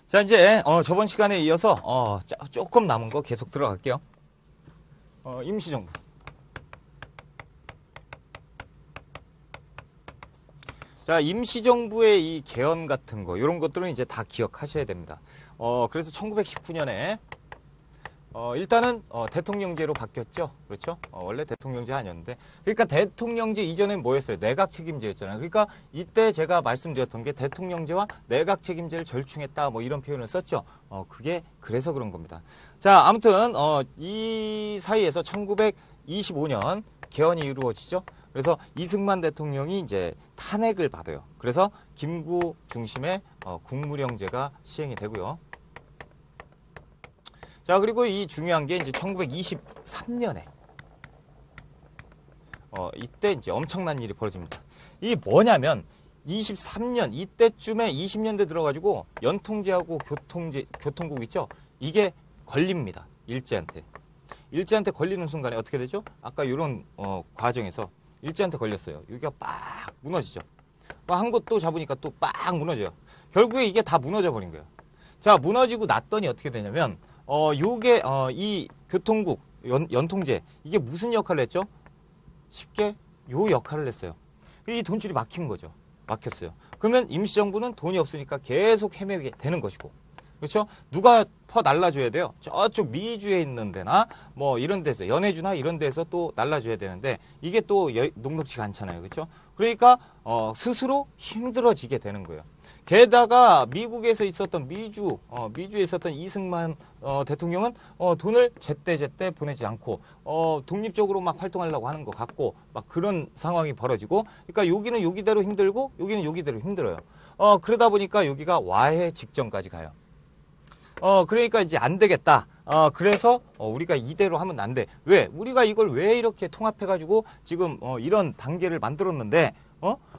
자, 이제 저번 시간에 이어서 조금 남은 거 계속 들어갈게요. 임시정부. 자, 임시정부의 이 개헌 같은 거, 이런 것들은 이제 다 기억하셔야 됩니다. 그래서 1919년에 일단은 대통령제로 바뀌었죠. 그렇죠? 원래 대통령제 아니었는데. 그러니까 대통령제 이전엔 뭐였어요? 내각 책임제였잖아요. 그러니까 이때 제가 말씀드렸던 게 대통령제와 내각 책임제를 절충했다. 뭐 이런 표현을 썼죠. 그게 그래서 그런 겁니다. 자, 아무튼 이 사이에서 1925년 개헌이 이루어지죠. 그래서 이승만 대통령이 이제 탄핵을 받아요. 그래서 김구 중심의 국무령제가 시행이 되고요. 자, 그리고 이 중요한 게 이제 1923년에 이때 이제 엄청난 일이 벌어집니다. 이게 뭐냐면 23년 이때쯤에 20년대 들어가지고 연통제하고 교통국 있죠? 이게 걸립니다. 일제한테 걸리는 순간에 어떻게 되죠? 아까 이런 과정에서 일제한테 걸렸어요. 여기가 빡 무너지죠. 한 곳 또 잡으니까 또 빡 무너져요. 결국에 이게 다 무너져 버린 거예요. 자, 무너지고 났더니 어떻게 되냐면 요게 이 교통국 연통제 이게 무슨 역할을 했죠? 쉽게 요 역할을 했어요. 이 돈줄이 막힌 거죠. 막혔어요. 그러면 임시정부는 돈이 없으니까 계속 헤매게 되는 것이고, 그렇죠? 누가 퍼 날라줘야 돼요. 저쪽 미주에 있는 데나 뭐 이런 데서 연해주나 이런 데서 또 날라줘야 되는데 이게 또 녹록지가 않잖아요. 그렇죠? 그러니까 스스로 힘들어지게 되는 거예요. 게다가 미국에서 있었던 미주에 있었던 이승만 대통령은 돈을 제때 보내지 않고 독립적으로 막 활동하려고 하는 것 같고 막 그런 상황이 벌어지고, 그러니까 여기는 여기대로 힘들고 여기는 여기대로 힘들어요. 그러다 보니까 여기가 와해 직전까지 가요. 그러니까 이제 안 되겠다. 그래서 우리가 이대로 하면 안 돼. 왜? 우리가 이걸 왜 이렇게 통합해가지고 지금 이런 단계를 만들었는데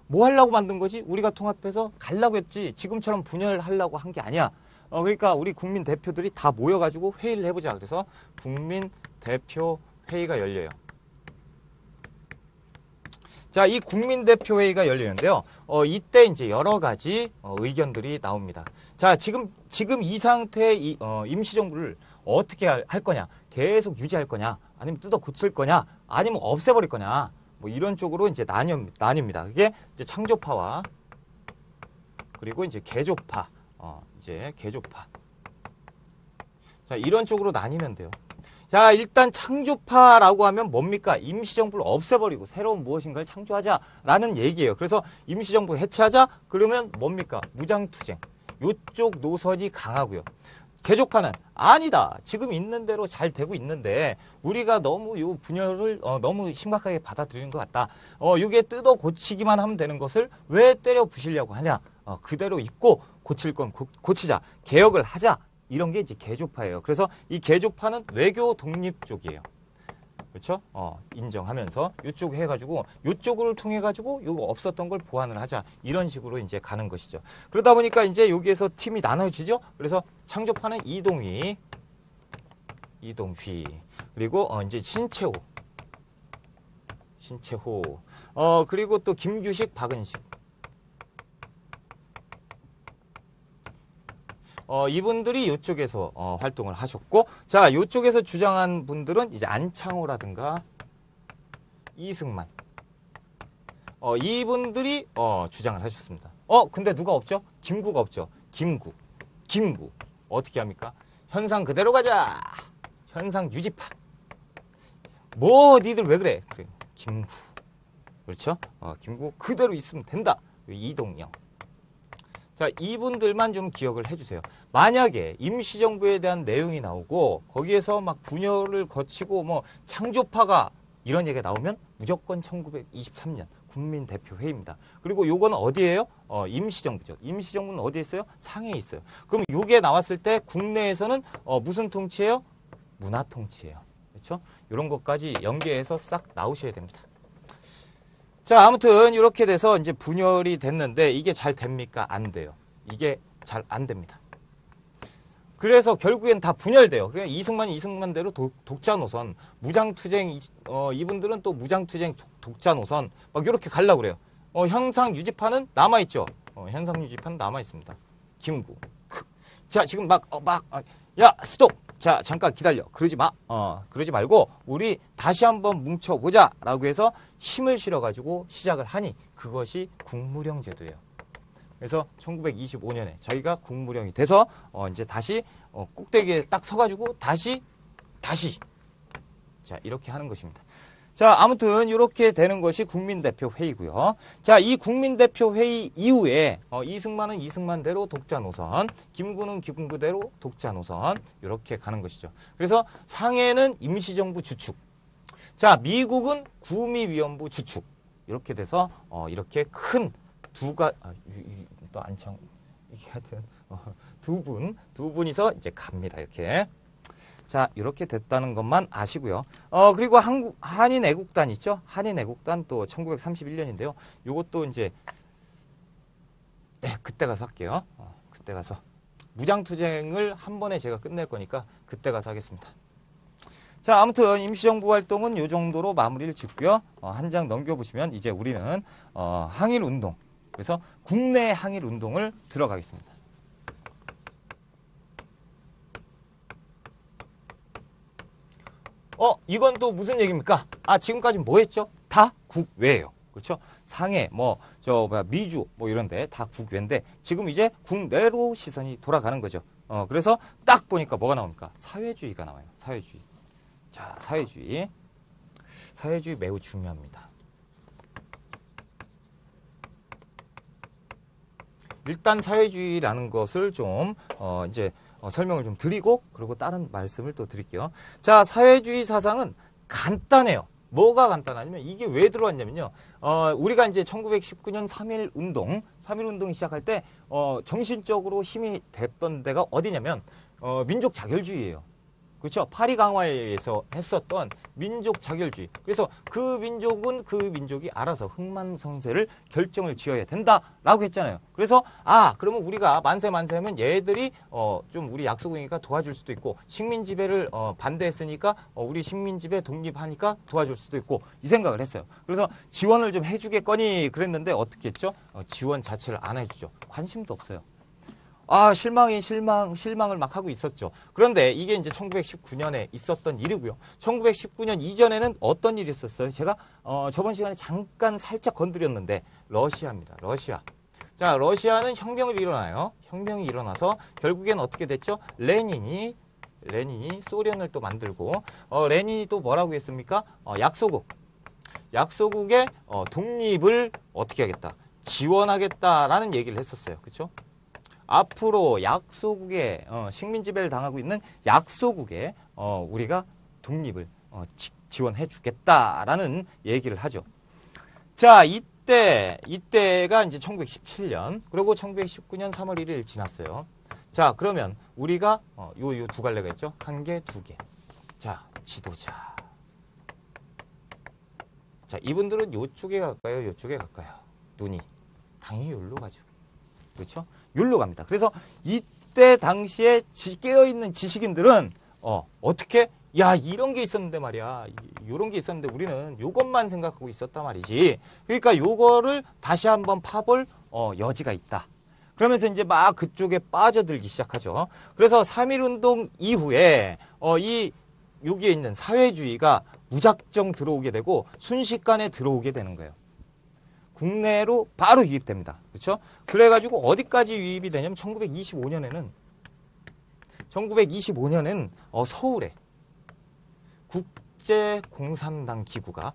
뭐 하려고 만든 거지? 우리가 통합해서 가려고 했지. 지금처럼 분열하려고 한 게 아니야. 그러니까 우리 국민 대표들이 다 모여가지고 회의를 해보자. 그래서 국민 대표 회의가 열려요. 자, 이 국민 대표 회의가 열리는데요. 이때 이제 여러 가지 의견들이 나옵니다. 자, 지금 이 상태의 임시정부를 어떻게 할 거냐? 계속 유지할 거냐? 아니면 뜯어 고칠 거냐? 아니면 없애버릴 거냐? 뭐 이런 쪽으로 이제 나뉩니다. 그게 이제 창조파와 그리고 이제 개조파, 개조파. 자, 이런 쪽으로 나뉘면 돼요. 자, 일단 창조파라고 하면 뭡니까? 임시정부를 없애버리고 새로운 무엇인가를 창조하자라는 얘기예요. 그래서 임시정부 해체하자? 그러면 뭡니까? 무장투쟁. 요쪽 노선이 강하고요. 개조파는 아니다. 지금 있는 대로 잘 되고 있는데 우리가 너무 요 분열을 너무 심각하게 받아들이는 것 같다. 요게 뜯어 고치기만 하면 되는 것을 왜 때려 부시려고 하냐? 그대로 있고 고칠 건 고치자. 개혁을 하자. 이런 게 이제 개조파예요. 그래서 이 개조파는 외교 독립 쪽이에요. 그렇죠? 인정하면서 요쪽 해가지고 요쪽을 통해가지고 요거 없었던 걸 보완을 하자. 이런 식으로 이제 가는 것이죠. 그러다 보니까 이제 여기에서 팀이 나눠지죠. 그래서 창조파는 이동휘, 그리고 이제 신채호, 그리고 또 김규식, 박은식. 이분들이 이쪽에서 활동을 하셨고, 자, 이쪽에서 주장한 분들은 이제 안창호라든가 이승만, 이분들이 주장을 하셨습니다. 근데 누가 없죠? 김구가 없죠. 김구 어떻게 합니까? 현상 그대로 가자. 현상 유지파. 뭐 니들 왜 그래? 그래, 김구. 그렇죠? 김구 그대로 있으면 된다. 이동영. 자, 이분들만 좀 기억을 해주세요. 만약에 임시정부에 대한 내용이 나오고 거기에서 막 분열을 거치고 뭐 창조파가 이런 얘기가 나오면 무조건 1923년 국민대표회의입니다. 그리고 요거는 어디예요? 임시정부죠. 임시정부는 어디에 있어요? 상해에 있어요. 그럼 요게 나왔을 때 국내에서는 무슨 통치예요? 문화통치예요. 그렇죠? 이런 것까지 연계해서 싹 나오셔야 됩니다. 자, 아무튼 이렇게 돼서 이제 분열이 됐는데 이게 잘 됩니까? 안 돼요. 이게 잘 안 됩니다. 그래서 결국엔 다 분열돼요. 그러니까 이승만대로 독자 노선, 무장투쟁, 이분들은 또 무장투쟁 독자 노선 막 이렇게 가려고 그래요. 현상 유지파는 남아있죠. 현상 유지파는 남아있습니다. 김구. 자, 지금 야, 스톱! 자, 잠깐 기다려. 그러지 마. 그러지 말고, 우리 다시 한번 뭉쳐보자. 라고 해서 힘을 실어가지고 시작을 하니, 그것이 국무령 제도예요. 그래서 1925년에 자기가 국무령이 돼서, 이제 다시, 꼭대기에 딱 서가지고, 다시. 자, 이렇게 하는 것입니다. 자, 아무튼 이렇게 되는 것이 국민대표회의고요. 자, 이 국민대표회의 이후에 이승만은 이승만대로 독자 노선, 김구는 김구대로 독자 노선 이렇게 가는 것이죠. 그래서 상해는 임시정부 주축, 자, 미국은 구미위원부 주축 이렇게 돼서 이렇게 큰 또 안창 이게 하여튼 두 분이서 이제 갑니다. 이렇게. 자, 이렇게 됐다는 것만 아시고요. 그리고 한인애국단 있죠? 한인애국단 또 1931년인데요. 요것도 이제, 네, 그때 가서 할게요. 그때 가서. 무장투쟁을 한 번에 제가 끝낼 거니까 그때 가서 하겠습니다. 자, 아무튼 임시정부 활동은 요 정도로 마무리를 짓고요. 한 장 넘겨보시면 이제 우리는, 항일운동. 그래서 국내 항일운동을 들어가겠습니다. 이건 또 무슨 얘기입니까? 지금까지 뭐 했죠? 다 국외예요. 그렇죠? 상해, 미주, 이런데 다 국외인데 지금 이제 국내로 시선이 돌아가는 거죠. 그래서 딱 보니까 뭐가 나옵니까? 사회주의가 나와요. 사회주의. 자, 사회주의. 사회주의 매우 중요합니다. 일단 사회주의라는 것을 좀, 이제, 설명을 좀 드리고 그리고 다른 말씀을 또 드릴게요. 자, 사회주의 사상은 간단해요. 뭐가 간단하냐면 이게 왜 들어왔냐면요. 우리가 이제 1919년 3.1운동이 시작할 때 정신적으로 힘이 됐던 데가 어디냐면 민족 자결주의예요. 그렇죠? 파리 강화에서 했었던 민족 자결주의. 그래서 그 민족은 그 민족이 알아서 흥망성쇠를 결정을 지어야 된다라고 했잖아요. 그래서 그러면 우리가 만세하면 얘들이 좀 우리 약소국이니까 도와줄 수도 있고 식민 지배를 반대했으니까 우리 식민 지배 독립하니까 도와줄 수도 있고 이 생각을 했어요. 그래서 지원을 좀 해주겠거니 그랬는데 어떻게 했죠? 지원 자체를 안 해주죠. 관심도 없어요. 실망을 막 하고 있었죠. 그런데 이게 이제 1919년에 있었던 일이고요. 1919년 이전에는 어떤 일이 있었어요? 제가 저번 시간에 잠깐 살짝 건드렸는데 러시아입니다. 러시아. 자, 러시아는 혁명이 일어나요. 혁명이 일어나서 결국엔 어떻게 됐죠? 레닌이 소련을 또 만들고 레닌이 또 뭐라고 했습니까? 약소국의 독립을 어떻게 하겠다? 지원하겠다라는 얘기를 했었어요. 그렇죠? 앞으로 약소국에 식민 지배를 당하고 있는 약소국에 우리가 독립을 지원해 주겠다라는 얘기를 하죠. 자, 이때가 이제 1917년, 그리고 1919년 3월 1일 지났어요. 자, 그러면 우리가 요 두 갈래가 있죠? 한 개, 두 개. 자, 지도자. 자, 이분들은 요쪽에 갈까요? 요쪽에 갈까요? 눈이 당연히 여기로 가죠. 그렇죠? 여기로 갑니다. 그래서 이때 당시에 깨어있는 지식인들은 어떻게 이런 게 있었는데 말이야. 이런 게 있었는데 우리는 요것만 생각하고 있었단 말이지. 그러니까 요거를 다시 한번 파볼 여지가 있다. 그러면서 이제 막 그쪽에 빠져들기 시작하죠. 그래서 3.1운동 이후에 여기에 있는 사회주의가 무작정 들어오게 되고 순식간에 들어오게 되는 거예요. 국내로 바로 유입됩니다. 그렇죠? 그래가지고 어디까지 유입이 되냐면 1925년에는 서울에 국제공산당 기구가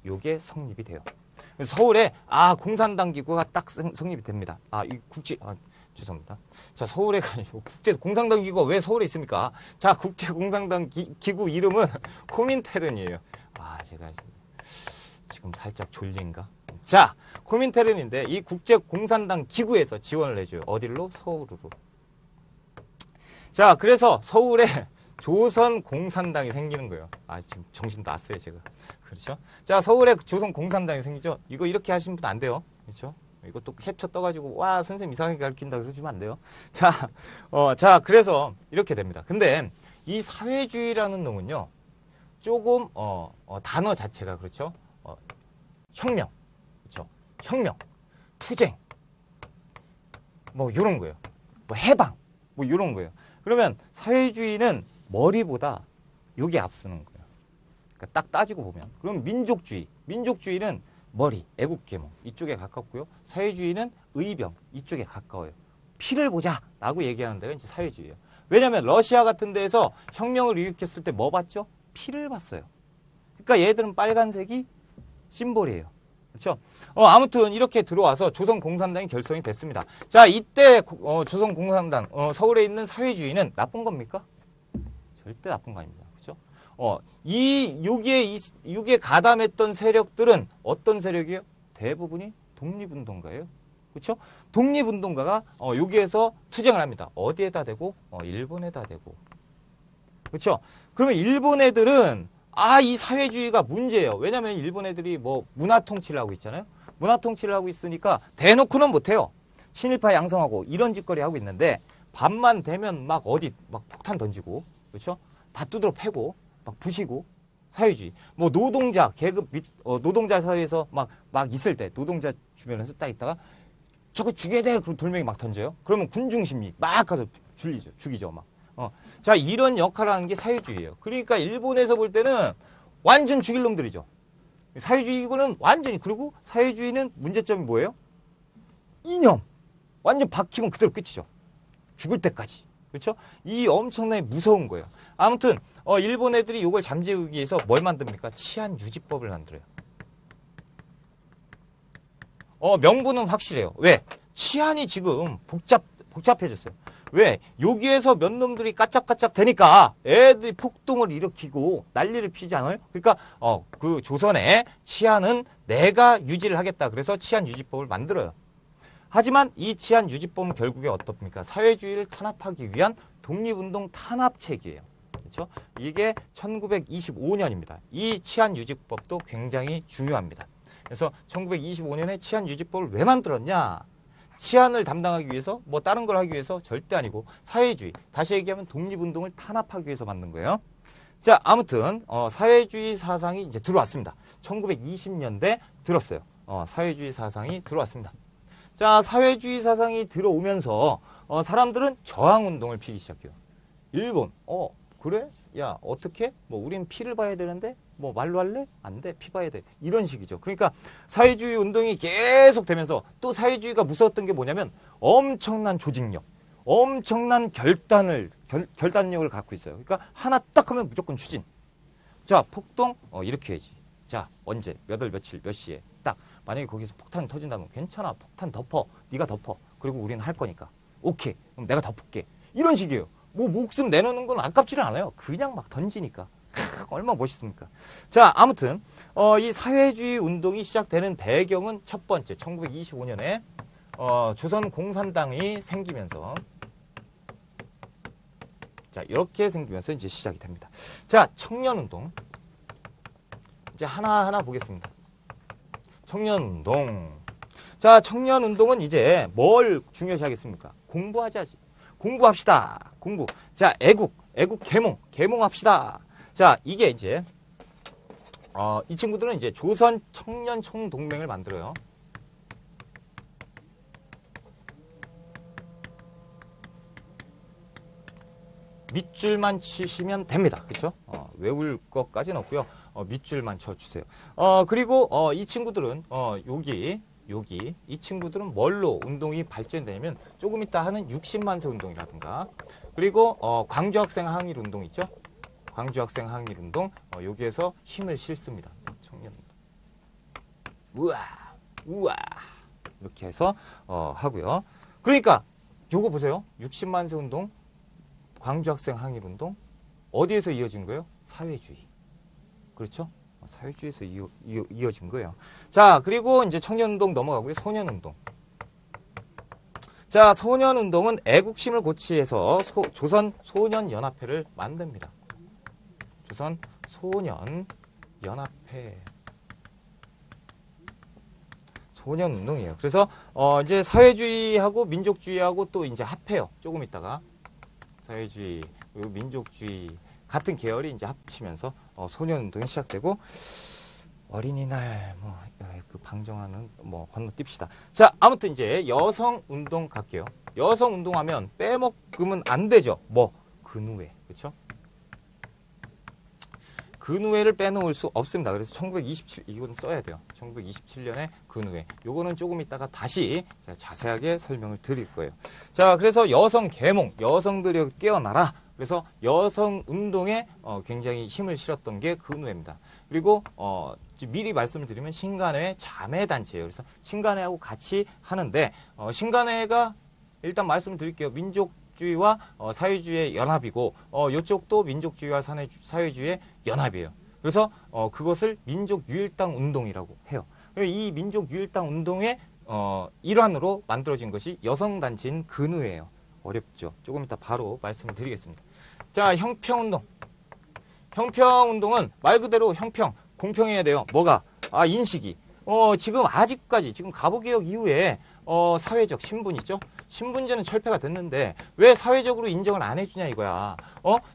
요게 성립이 돼요. 서울에 공산당 기구가 딱 성립이 됩니다. 죄송합니다. 자, 서울에 국제공산당 기구가 왜 서울에 있습니까? 자, 국제공산당 기구 이름은 코민테른이에요. 제가 지금 살짝 졸린가? 자, 코민테른인데 이 국제공산당 기구에서 지원을 해줘요. 어디로? 서울으로. 자, 그래서 서울에 조선공산당이 생기는 거예요. 지금 정신 났어요, 제가. 그렇죠? 자, 서울에 조선공산당이 생기죠? 이거 이렇게 하시는 분 안 돼요. 그렇죠? 이것도 캡처 떠가지고, 선생님 이상하게 가르친다 그러시면 안 돼요. 자, 그래서 이렇게 됩니다. 근데 이 사회주의라는 놈은요, 조금, 단어 자체가 그렇죠? 혁명. 그렇죠? 혁명. 투쟁. 뭐 요런 거예요. 뭐 해방 뭐 요런 거예요. 그러면 사회주의는 머리보다 요게 앞서는 거예요. 그러니까 딱 따지고 보면. 그럼 민족주의는 머리, 애국계몽 이쪽에 가깝고요. 사회주의는 의병 이쪽에 가까워요. 피를 보자라고 얘기하는 데가 이제 사회주의예요. 왜냐하면 러시아 같은 데에서 혁명을 일으켰을 때 뭐 봤죠? 피를 봤어요. 그러니까 얘들은 빨간색이 심볼이에요. 그렇죠? 아무튼 이렇게 들어와서 조선공산당이 결성이 됐습니다. 자, 이때 조선공산당 서울에 있는 사회주의는 나쁜 겁니까? 절대 나쁜 거 아닙니다. 그렇죠? 여기에 가담했던 세력들은 어떤 세력이에요? 대부분이 독립운동가예요. 그렇죠? 독립운동가가 여기에서 투쟁을 합니다. 어디에다 대고? 일본에다 대고. 그렇죠? 그러면 일본 애들은 이 사회주의가 문제예요. 왜냐면 일본 애들이 뭐 문화 통치를 하고 있잖아요. 문화 통치를 하고 있으니까 대놓고는 못해요. 친일파 양성하고 이런 짓거리 하고 있는데 밤만 되면 막 폭탄 던지고, 그렇죠? 밭 두드러 패고 막 부시고 사회주의. 뭐 노동자 계급 노동자 사회에서 막 있을 때 노동자 주변에서 딱 있다가 저거 죽여야 돼. 그럼 돌멩이 막 던져요. 그러면 군중심리 막 가서 죽이죠. 막. 자, 이런 역할을 하는 게 사회주의예요. 그러니까 일본에서 볼 때는 완전 죽일 놈들이죠. 사회주의고는 완전히. 그리고 사회주의는 문제점이 뭐예요? 이념. 완전 박히면 그대로 끝이죠. 죽을 때까지. 그렇죠? 이 엄청나게 무서운 거예요. 아무튼 일본 애들이 이걸 잠재우기 위해서 뭘 만듭니까? 치안유지법을 만들어요. 명분은 확실해요. 왜? 치안이 지금 복잡해졌어요. 왜? 여기에서 몇 놈들이 까짝까짝 되니까 애들이 폭동을 일으키고 난리를 피지 않아요? 그러니까 그 조선의 치안은 내가 유지를 하겠다. 그래서 치안유지법을 만들어요. 하지만 이 치안유지법은 결국에 어떻습니까? 사회주의를 탄압하기 위한 독립운동 탄압책이에요. 그렇죠? 이게 1925년입니다. 이 치안유지법도 굉장히 중요합니다. 그래서 1925년에 치안유지법을 왜 만들었냐? 치안을 담당하기 위해서, 뭐 다른 걸 하기 위해서 절대 아니고 사회주의, 다시 얘기하면 독립운동을 탄압하기 위해서 만든 거예요. 자, 아무튼 사회주의 사상이 이제 들어왔습니다. 1920년대 들었어요. 사회주의 사상이 들어왔습니다. 자, 사회주의 사상이 들어오면서 사람들은 저항운동을 피기 시작해요. 일본, 그래? 야, 어떻게? 뭐 우린 피를 봐야 되는데 뭐 말로 할래? 안 돼. 피 봐야 돼. 이런 식이죠. 그러니까 사회주의 운동이 계속 되면서 또 사회주의가 무서웠던 게 뭐냐면 엄청난 조직력, 엄청난 결단력을 갖고 있어요. 그러니까 하나 딱 하면 무조건 추진. 자, 폭동 이렇게 해야지. 자, 언제 몇 월 며칠 몇 시에 딱 만약에 거기서 폭탄이 터진다면 괜찮아. 폭탄 덮어. 네가 덮어. 그리고 우리는 할 거니까. 오케이. 그럼 내가 덮을게. 이런 식이에요. 뭐 목숨 내놓는 건 아깝지를 않아요. 그냥 막 던지니까. 얼마나 멋있습니까? 자, 아무튼 이 사회주의 운동이 시작되는 배경은 첫 번째 1925년에 조선공산당이 생기면서, 자, 이렇게 생기면서 이제 시작이 됩니다. 자, 청년운동 이제 하나하나 보겠습니다. 청년운동. 자, 청년운동은 이제 뭘 중요시 하겠습니까? 공부하자지. 공부합시다. 공부. 자, 애국 계몽합시다. 자, 이게 이제 이 친구들은 이제 조선 청년 총동맹을 만들어요. 밑줄만 치시면 됩니다. 그렇죠? 외울 것까지는 없고요. 밑줄만 쳐주세요. 그리고 이 친구들은 여기 이 친구들은 뭘로 운동이 발전되냐면 조금 이따 하는 60만세 운동이라든가, 그리고 광주학생 항일 운동 있죠? 광주학생 항일 운동, 여기에서 힘을 실습니다. 청년운동. 우와 이렇게 해서 하고요. 그러니까 요거 보세요. 60만세 운동, 광주학생 항일 운동, 어디에서 이어진 거예요? 사회주의. 그렇죠? 사회주의에서 이어진 거예요. 자, 그리고 이제 청년운동 넘어가고요. 소년운동. 자, 소년운동은 애국심을 고취해서 조선 소년연합회를 만듭니다. 조선 소년연합회. 소년운동이에요. 그래서 이제 사회주의하고 민족주의하고 또 이제 합해요. 조금 있다가 사회주의 그리고 민족주의 같은 계열이 이제 합치면서 소년운동이 시작되고, 어린이날 그 방정하는 건너뛰읍시다. 자, 아무튼 이제 여성 운동 갈게요. 여성 운동하면 빼먹으면 안 되죠. 근우회, 그렇죠? 근우회를 빼놓을 수 없습니다. 그래서 1927 이건 써야 돼요. 1927년에 근우회. 요거는 조금 이따가 다시 제가 자세하게 설명을 드릴 거예요. 자, 그래서 여성 계몽, 여성들이 깨어나라. 그래서 여성 운동에 굉장히 힘을 실었던 게 근우회입니다. 그리고 미리 말씀을 드리면 신간회 자매단체예요. 그래서 신간회하고 같이 하는데 신간회가 일단 말씀을 드릴게요. 민족주의와 사회주의의 연합이고 이쪽도 민족주의와 사회주의의 연합이에요. 그래서 그것을 민족유일당 운동이라고 해요. 이 민족유일당 운동의 일환으로 만들어진 것이 여성단체인 근우회예요. 어렵죠. 조금 이따 바로 말씀을 드리겠습니다. 자, 형평운동. 형평운동은 말 그대로 형평, 공평해야 돼요. 뭐가? 인식이. 지금 아직까지, 지금 가부개혁 이후에 사회적 신분 있죠? 신분제는 철폐가 됐는데 왜 사회적으로 인정을 안 해주냐 이거야.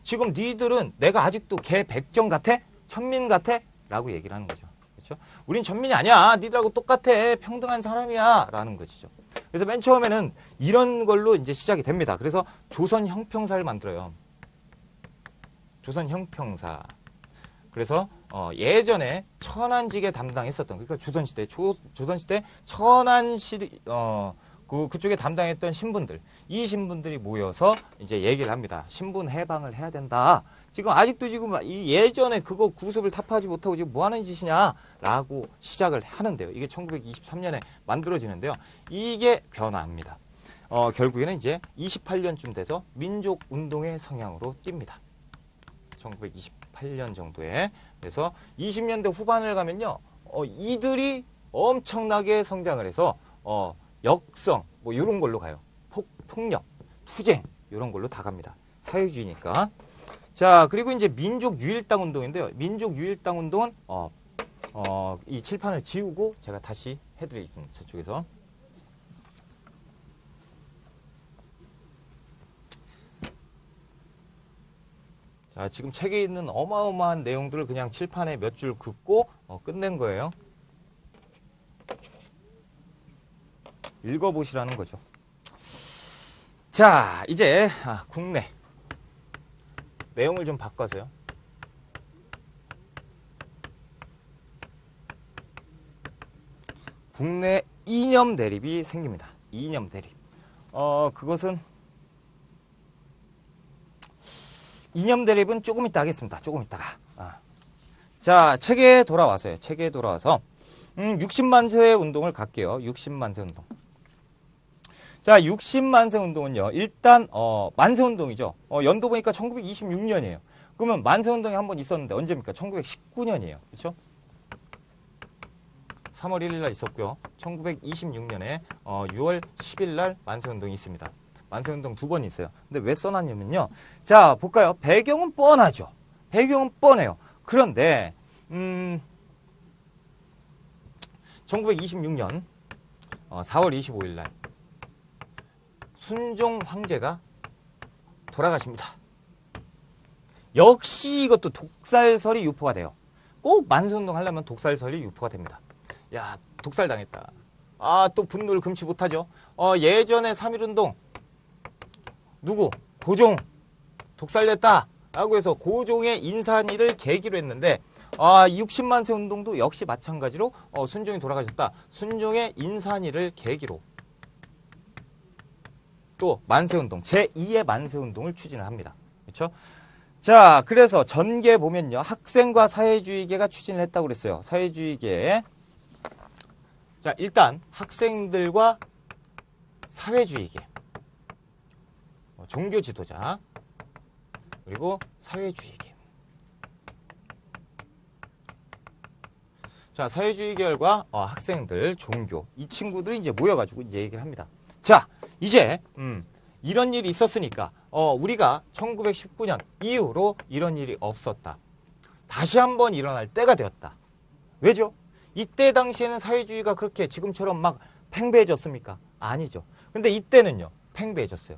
지금 니들은 내가 아직도 개 백정 같아? 천민 같아? 라고 얘기를 하는 거죠. 그렇죠? 우린 천민이 아니야. 니들하고 똑같아. 평등한 사람이야. 라는 것이죠. 그래서 맨 처음에는 이런 걸로 이제 시작이 됩니다. 그래서 조선 형평사를 만들어요. 조선 형평사. 그래서 예전에 천안직에 담당했었던, 그러니까 조선시대 천안시 그쪽에 담당했던 신분들, 이 신분들이 모여서 이제 얘기를 합니다. 신분 해방을 해야 된다. 아직도 이 예전에 그거 구습을 타파하지 못하고 지금 뭐 하는 짓이냐라고 시작을 하는데요. 이게 1923년에 만들어지는데요. 이게 변화합니다. 결국에는 이제 28년쯤 돼서 민족운동의 성향으로 뜁니다. 1928년 정도에. 그래서 20년대 후반을 가면요. 이들이 엄청나게 성장을 해서 역성 이런 걸로 가요. 폭력, 투쟁 이런 걸로 다 갑니다. 사회주의니까. 자, 그리고 이제 민족유일당 운동인데요. 민족유일당 운동은 이 칠판을 지우고 제가 다시 해드리겠습니다. 저쪽에서. 자, 지금 책에 있는 어마어마한 내용들을 그냥 칠판에 몇 줄 긋고 끝낸 거예요. 읽어보시라는 거죠. 자, 이제 국내 내용을 좀 바꿔서요. 국내 이념 대립이 생깁니다. 이념 대립. 그것은 이념 대립은 조금 이따 하겠습니다. 조금 이따가. 자, 책에 돌아와서요. 책에 돌아와서 60만세 운동을 갈게요. 60만세 운동. 자, 60만세 운동은요. 일단 만세 운동이죠. 연도 보니까 1926년이에요. 그러면 만세 운동이 한 번 있었는데 언제입니까? 1919년이에요. 그렇죠? 3월 1일 날 있었고요. 1926년에 6월 10일 날 만세 운동이 있습니다. 만세 운동 2번 있어요. 근데 왜 써놨냐면요. 자, 볼까요? 배경은 뻔하죠. 배경은 뻔해요. 그런데 1926년 4월 25일 날 순종 황제가 돌아가십니다. 역시 이것도 독살설이 유포가 돼요. 꼭 만세운동 하려면 독살설이 유포가 됩니다. 야, 독살당했다. 또 분노를 금치 못하죠. 예전에 3.1운동 누구? 고종 독살됐다 라고 해서 고종의 인산위를 계기로 했는데 60만세 운동도 역시 마찬가지로 순종이 돌아가셨다. 순종의 인산위를 계기로 또 만세운동, 제2의 만세운동을 추진을 합니다. 그렇죠? 자, 그래서 전개 보면요. 학생과 사회주의계가 추진을 했다고 그랬어요. 사회주의계. 자, 일단 학생들과 사회주의계. 종교 지도자. 그리고 사회주의계. 자, 사회주의 계열과 학생들, 종교. 이 친구들이 이제 모여가지고 이제 얘기를 합니다. 자, 이제 이런 일이 있었으니까 우리가 1919년 이후로 이런 일이 없었다. 다시 한번 일어날 때가 되었다. 왜죠? 이때 당시에는 사회주의가 그렇게 지금처럼 막 팽배해졌습니까? 아니죠. 근데 이때는요. 팽배해졌어요.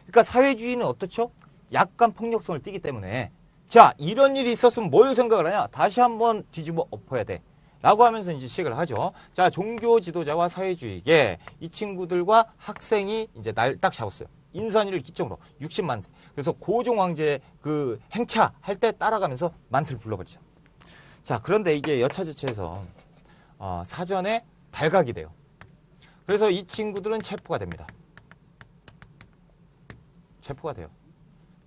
그러니까 사회주의는 어떻죠? 약간 폭력성을 띠기 때문에 자, 이런 일이 있었으면 뭘 생각을 하냐? 다시 한번 뒤집어 엎어야 돼. 라고 하면서 이제 시작을 하죠. 자, 종교 지도자와 사회주의계 이 친구들과 학생이 이제 날 딱 잡았어요. 인산이를 기점으로 60만 세. 그래서 고종 황제 그 행차 할 때 따라가면서 만세를 불러버리죠. 자, 그런데 이게 여차저차해서 사전에 발각이 돼요. 그래서 이 친구들은 체포가 됩니다. 체포가 돼요.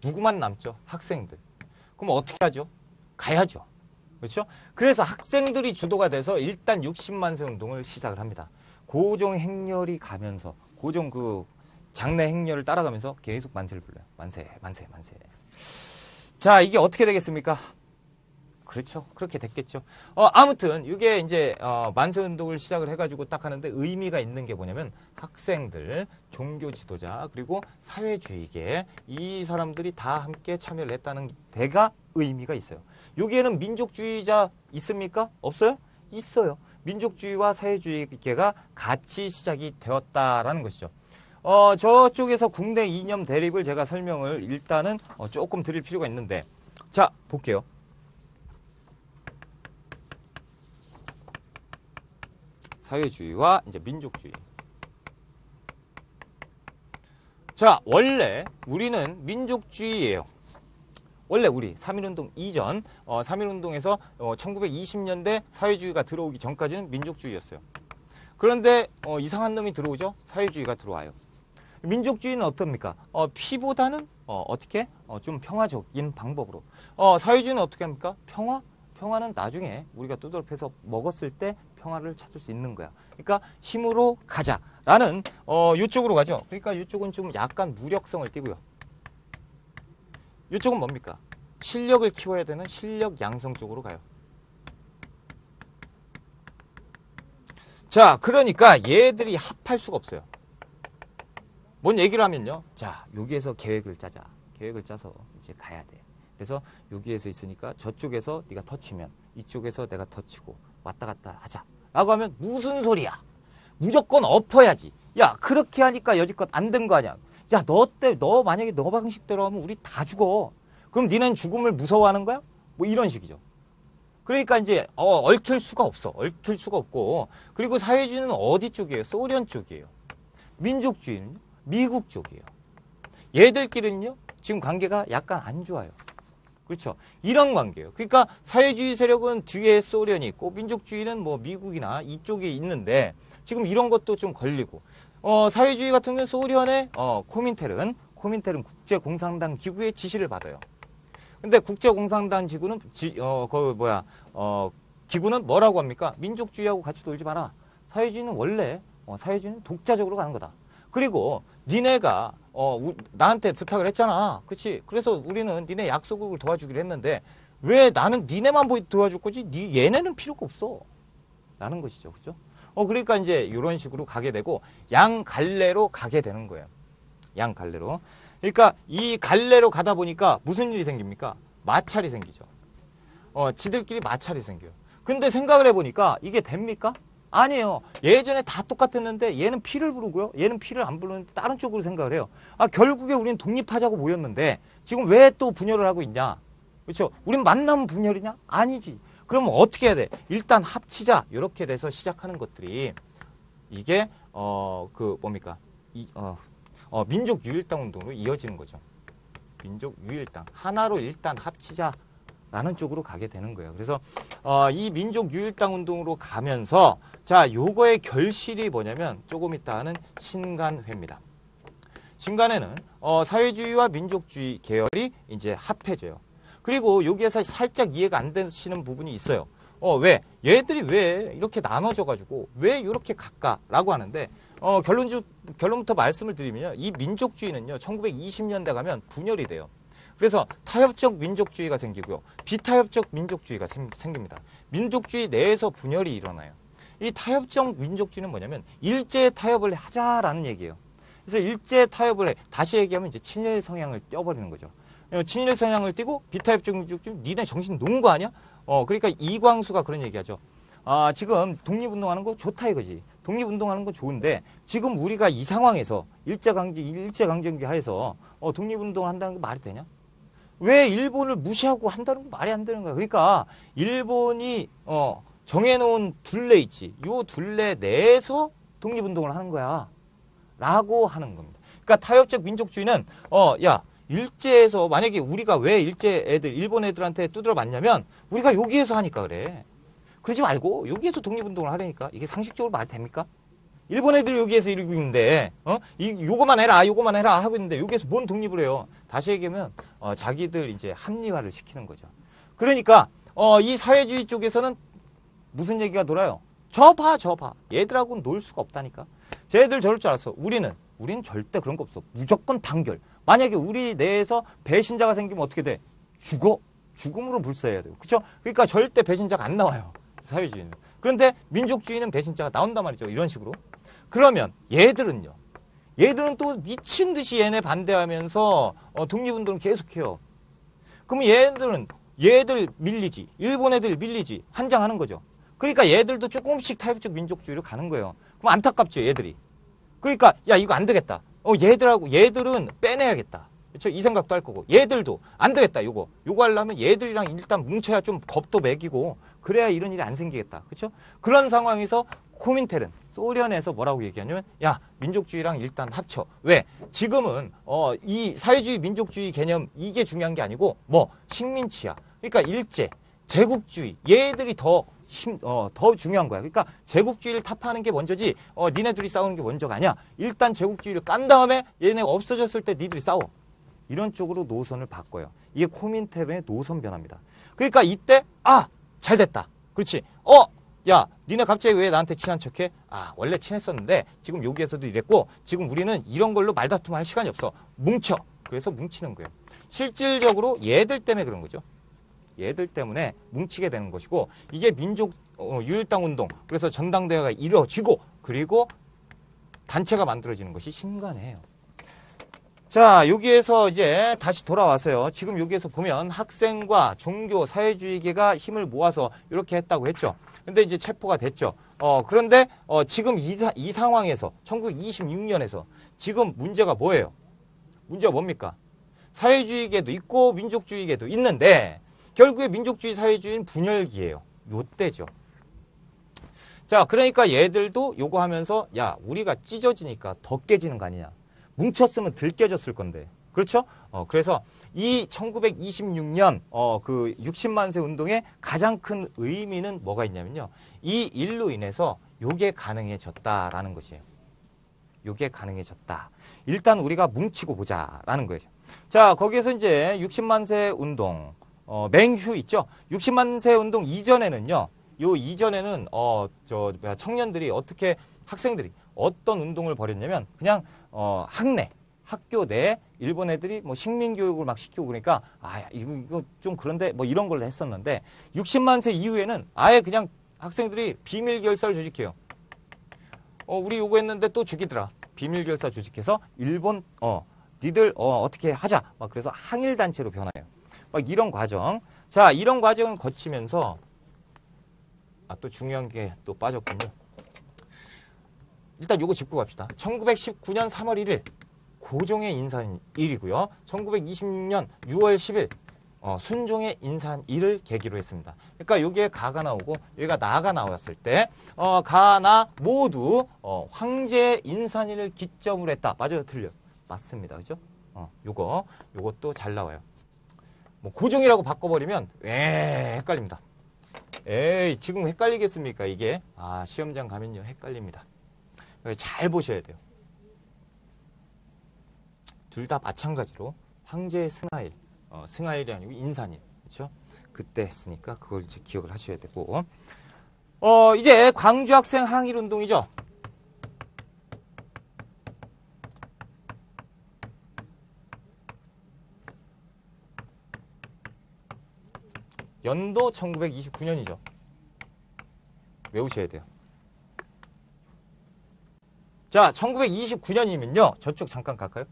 누구만 남죠? 학생들. 그럼 어떻게 하죠? 가야죠. 그렇죠? 그래서 학생들이 주도가 돼서 일단 60만 세 운동을 시작을 합니다. 고종 행렬이 가면서 고종 그 장례 행렬을 따라가면서 계속 만세를 불러요. 만세, 만세, 만세. 자, 이게 어떻게 되겠습니까? 그렇죠. 그렇게 됐겠죠. 아무튼 이게 이제 만세 운동을 시작을 해가지고 딱 하는데 의미가 있는 게 뭐냐면 학생들, 종교 지도자 그리고 사회주의계 이 사람들이 다 함께 참여를 했다는 데가 의미가 있어요. 여기에는 민족주의자 있습니까? 없어요? 있어요. 민족주의와 사회주의계가 같이 시작이 되었다라는 것이죠. 저쪽에서 국내 이념 대립을 제가 설명을 일단은 조금 드릴 필요가 있는데, 자, 볼게요. 사회주의와 이제 민족주의. 자, 원래 우리는 민족주의예요. 원래 우리 3.1운동 이전, 3.1운동에서 1920년대 사회주의가 들어오기 전까지는 민족주의였어요. 그런데 이상한 놈이 들어오죠. 사회주의가 들어와요. 민족주의는 어떻습니까? 피보다는 어떻게? 좀 평화적인 방법으로. 사회주의는 어떻게 합니까? 평화는 나중에 우리가 두드러 패서 먹었을 때 평화를 찾을 수 있는 거야. 그러니까 힘으로 가자라는 이쪽으로 가죠. 그러니까 이쪽은 좀 약간 무력성을 띠고요. 이쪽은 뭡니까? 실력을 키워야 되는 실력 양성 쪽으로 가요. 자, 그러니까 얘들이 합할 수가 없어요. 뭔 얘기를 하면요. 자, 여기에서 계획을 짜자. 계획을 짜서 이제 가야 돼. 그래서 여기에서 있으니까 저쪽에서 네가 터치면 이쪽에서 내가 터치고 왔다 갔다 하자. 라고 하면 무슨 소리야. 무조건 엎어야지. 야, 그렇게 하니까 여지껏 안 된 거 아니야. 야, 너 만약에 너 방식대로 하면 우리 다 죽어. 그럼 니는 죽음을 무서워하는 거야? 뭐 이런 식이죠. 그러니까 이제 얽힐 수가 없어. 얽힐 수가 없고. 그리고 사회주의는 어디 쪽이에요? 소련 쪽이에요. 민족주의는 미국 쪽이에요. 얘들끼리는요. 지금 관계가 약간 안 좋아요. 그렇죠. 이런 관계예요. 그러니까 사회주의 세력은 뒤에 소련이 있고 민족주의는 뭐 미국이나 이쪽에 있는데 지금 이런 것도 좀 걸리고 사회주의 같은 경우는 소련의 코민테른 국제공산당 기구의 지시를 받아요. 근데 국제공산당 기구는 기구는 뭐라고 합니까? 민족주의하고 같이 놀지 마라. 사회주의는 원래 사회주의는 독자적으로 가는 거다. 그리고 니네가 나한테 부탁을 했잖아. 그치? 그래서 우리는 니네 약속을 도와주기로 했는데 왜 나는 니네만 도와줄 거지? 얘네는 필요가 없어. 라는 것이죠. 그죠? 그러니까 이제 이런 식으로 가게 되고 양 갈래로 가게 되는 거예요. 양 갈래로. 그러니까 이 갈래로 가다 보니까 무슨 일이 생깁니까? 마찰이 생기죠. 지들끼리 마찰이 생겨요. 근데 생각을 해보니까 이게 됩니까? 아니에요. 예전에 다 똑같았는데 얘는 피를 부르고요. 얘는 피를 안 부르는데 다른 쪽으로 생각을 해요. 결국에 우리는 독립하자고 모였는데 지금 왜 또 분열을 하고 있냐? 그렇죠? 우린 만나면 분열이냐? 아니지. 그러면 어떻게 해야 돼? 일단 합치자. 이렇게 돼서 시작하는 것들이 이게 뭡니까? 민족 유일당 운동으로 이어지는 거죠. 민족 유일당. 하나로 일단 합치자라는 쪽으로 가게 되는 거예요. 그래서 이 민족 유일당 운동으로 가면서 자, 요거의 결실이 뭐냐면 조금 이따 하는 신간회입니다. 신간회는 사회주의와 민족주의 계열이 이제 합해져요. 그리고 여기에서 살짝 이해가 안 되시는 부분이 있어요. 왜? 얘들이 왜 이렇게 나눠져가지고 왜 이렇게 갈까라고 하는데 결론부터 말씀을 드리면요. 이 민족주의는요. 1920년대 가면 분열이 돼요. 그래서 타협적 민족주의가 생기고요. 비타협적 민족주의가 생깁니다. 민족주의 내에서 분열이 일어나요. 이 타협적 민족주의는 뭐냐면 일제 타협을 하자라는 얘기예요. 그래서 일제 타협을 해. 다시 얘기하면 이제 친일 성향을 떼어버리는 거죠. 친일 성향을 띠고 비타협적 민족주의 니네 정신 놓은 거 아니야? 그러니까 이광수가 그런 얘기하죠. 지금 독립운동하는 거 좋다 이거지. 독립운동하는 건 좋은데 지금 우리가 이 상황에서 일제강점기 하에서 독립운동을 한다는 게 말이 되냐? 왜 일본을 무시하고 한다는 거 말이 안 되는 거야. 그러니까 일본이 정해놓은 둘레 있지. 요 둘레 내에서 독립운동을 하는 거야. 라고 하는 겁니다. 그러니까 타협적 민족주의는 야 일제에서 만약에 우리가 왜 일제 애들 일본 애들한테 두드려 맞냐면 우리가 여기에서 하니까 그래. 그러지 말고 여기에서 독립운동을 하려니까. 이게 상식적으로 말 됩니까? 일본 애들이 여기에서 이러고 있는데 요거만 해라 요거만 해라 하고 있는데 여기에서 뭔 독립을 해요. 다시 얘기하면 자기들 이제 합리화를 시키는 거죠. 그러니까 이 사회주의 쪽에서는 무슨 얘기가 돌아요? 저 봐. 얘들하고는 놀 수가 없다니까. 쟤들 저럴 줄 알았어. 우리는 절대 그런 거 없어. 무조건 단결. 만약에 우리 내에서 배신자가 생기면 어떻게 돼? 죽음으로 불사해야 돼요. 그렇죠? 그러니까 절대 배신자가 안 나와요. 사회주의는. 그런데 민족주의는 배신자가 나온단 말이죠. 이런 식으로. 그러면 얘들은요. 얘들은 또 미친 듯이 얘네 반대하면서 독립운동을 계속해요. 그럼 얘들 밀리지. 일본 애들 밀리지. 환장하는 거죠. 그러니까 얘들도 조금씩 타협적 민족주의로 가는 거예요. 그럼 안타깝죠, 얘들이. 그러니까 야 이거 안 되겠다. 얘들은 빼내야겠다. 그렇죠? 이 생각도 할 거고. 얘들도 안 되겠다. 요거 하려면 얘들이랑 일단 뭉쳐야 좀 겁도 매기고 그래야 이런 일이 안 생기겠다. 그렇죠? 그런 상황에서 코민텔은 소련에서 뭐라고 얘기하냐면 야 민족주의랑 일단 합쳐. 왜? 지금은 이 사회주의 민족주의 개념 이게 중요한 게 아니고 식민치야. 그러니까 일제 제국주의 얘들이 더 중요한 거야. 그러니까 제국주의를 타파하는 게 먼저지 니네들이 싸우는 게 먼저가 아니야. 일단 제국주의를 깐 다음에 얘네가 없어졌을 때 니들이 싸워. 이런 쪽으로 노선을 바꿔요. 이게 코민텔의 노선 변화입니다. 그러니까 이때 잘 됐다. 그렇지. 야 니네 갑자기 왜 나한테 친한 척해? 원래 친했었는데 지금 여기에서도 이랬고 지금 우리는 이런 걸로 말다툼할 시간이 없어. 뭉쳐. 그래서 뭉치는 거예요. 실질적으로 얘들 때문에 그런 거죠. 얘들 때문에 뭉치게 되는 것이고 이게 민족 유일당 운동 그래서 전당대회가 이루어지고 그리고 단체가 만들어지는 것이 신관이에요. 자 여기에서 이제 다시 돌아와서요. 지금 여기에서 보면 학생과 종교 사회주의계가 힘을 모아서 이렇게 했다고 했죠. 근데 이제 체포가 됐죠. 그런데 지금 이 상황에서 1926년에서 지금 문제가 뭐예요? 문제가 뭡니까? 사회주의계도 있고 민족주의계도 있는데 결국에 민족주의 사회주의는 분열기예요. 요때죠. 자, 그러니까 얘들도 요거 하면서 야, 우리가 찢어지니까 더 깨지는 거 아니냐. 뭉쳤으면 덜 깨졌을 건데. 그렇죠? 그래서 이 1926년 그 60만 세 운동의 가장 큰 의미는 뭐가 있냐면요. 이 일로 인해서 요게 가능해졌다라는 것이에요. 요게 가능해졌다. 일단 우리가 뭉치고 보자라는 거예요. 자, 거기에서 이제 60만 세 운동 맹휴 있죠? 60만 세 운동 이전에는요. 요 이전에는 청년들이 학생들이 어떤 운동을 벌였냐면 그냥 학교 내 일본 애들이 식민 교육을 막 시키고 그러니까 이거 좀 그런데 이런 걸 했었는데 60만 세 이후에는 아예 그냥 학생들이 비밀 결사를 조직해요. 우리 요거 했는데 또 죽이더라. 비밀 결사 조직해서 일본 니들 어떻게 하자. 그래서 항일 단체로 변화해요. 이런 과정. 자, 이런 과정을 거치면서 또 중요한 게 또 빠졌군요. 일단 요거 짚고 갑시다. 1919년 3월 1일 고종의 인산일이고요. 1926년 6월 10일 순종의 인산일을 계기로 했습니다. 그러니까 여기에 가가 나오고 여기가 나가 나왔을 때 가나 모두 황제의 인산일을 기점으로 했다. 맞아요? 틀려요? 맞습니다. 그죠? 요것도 잘 나와요. 고종이라고 바꿔버리면 헷갈립니다. 지금 헷갈리겠습니까? 이게 시험장 가면요 헷갈립니다. 잘 보셔야 돼요. 둘 다 마찬가지로 황제의 승하일, 승하일이 아니고 인산일, 그렇죠? 그때 했으니까 그걸 이제 기억을 하셔야 되고, 이제 광주 학생 항일 운동이죠. 연도 1929년이죠. 외우셔야 돼요. 자, 1929년이면요. 저쪽 잠깐 갈까요?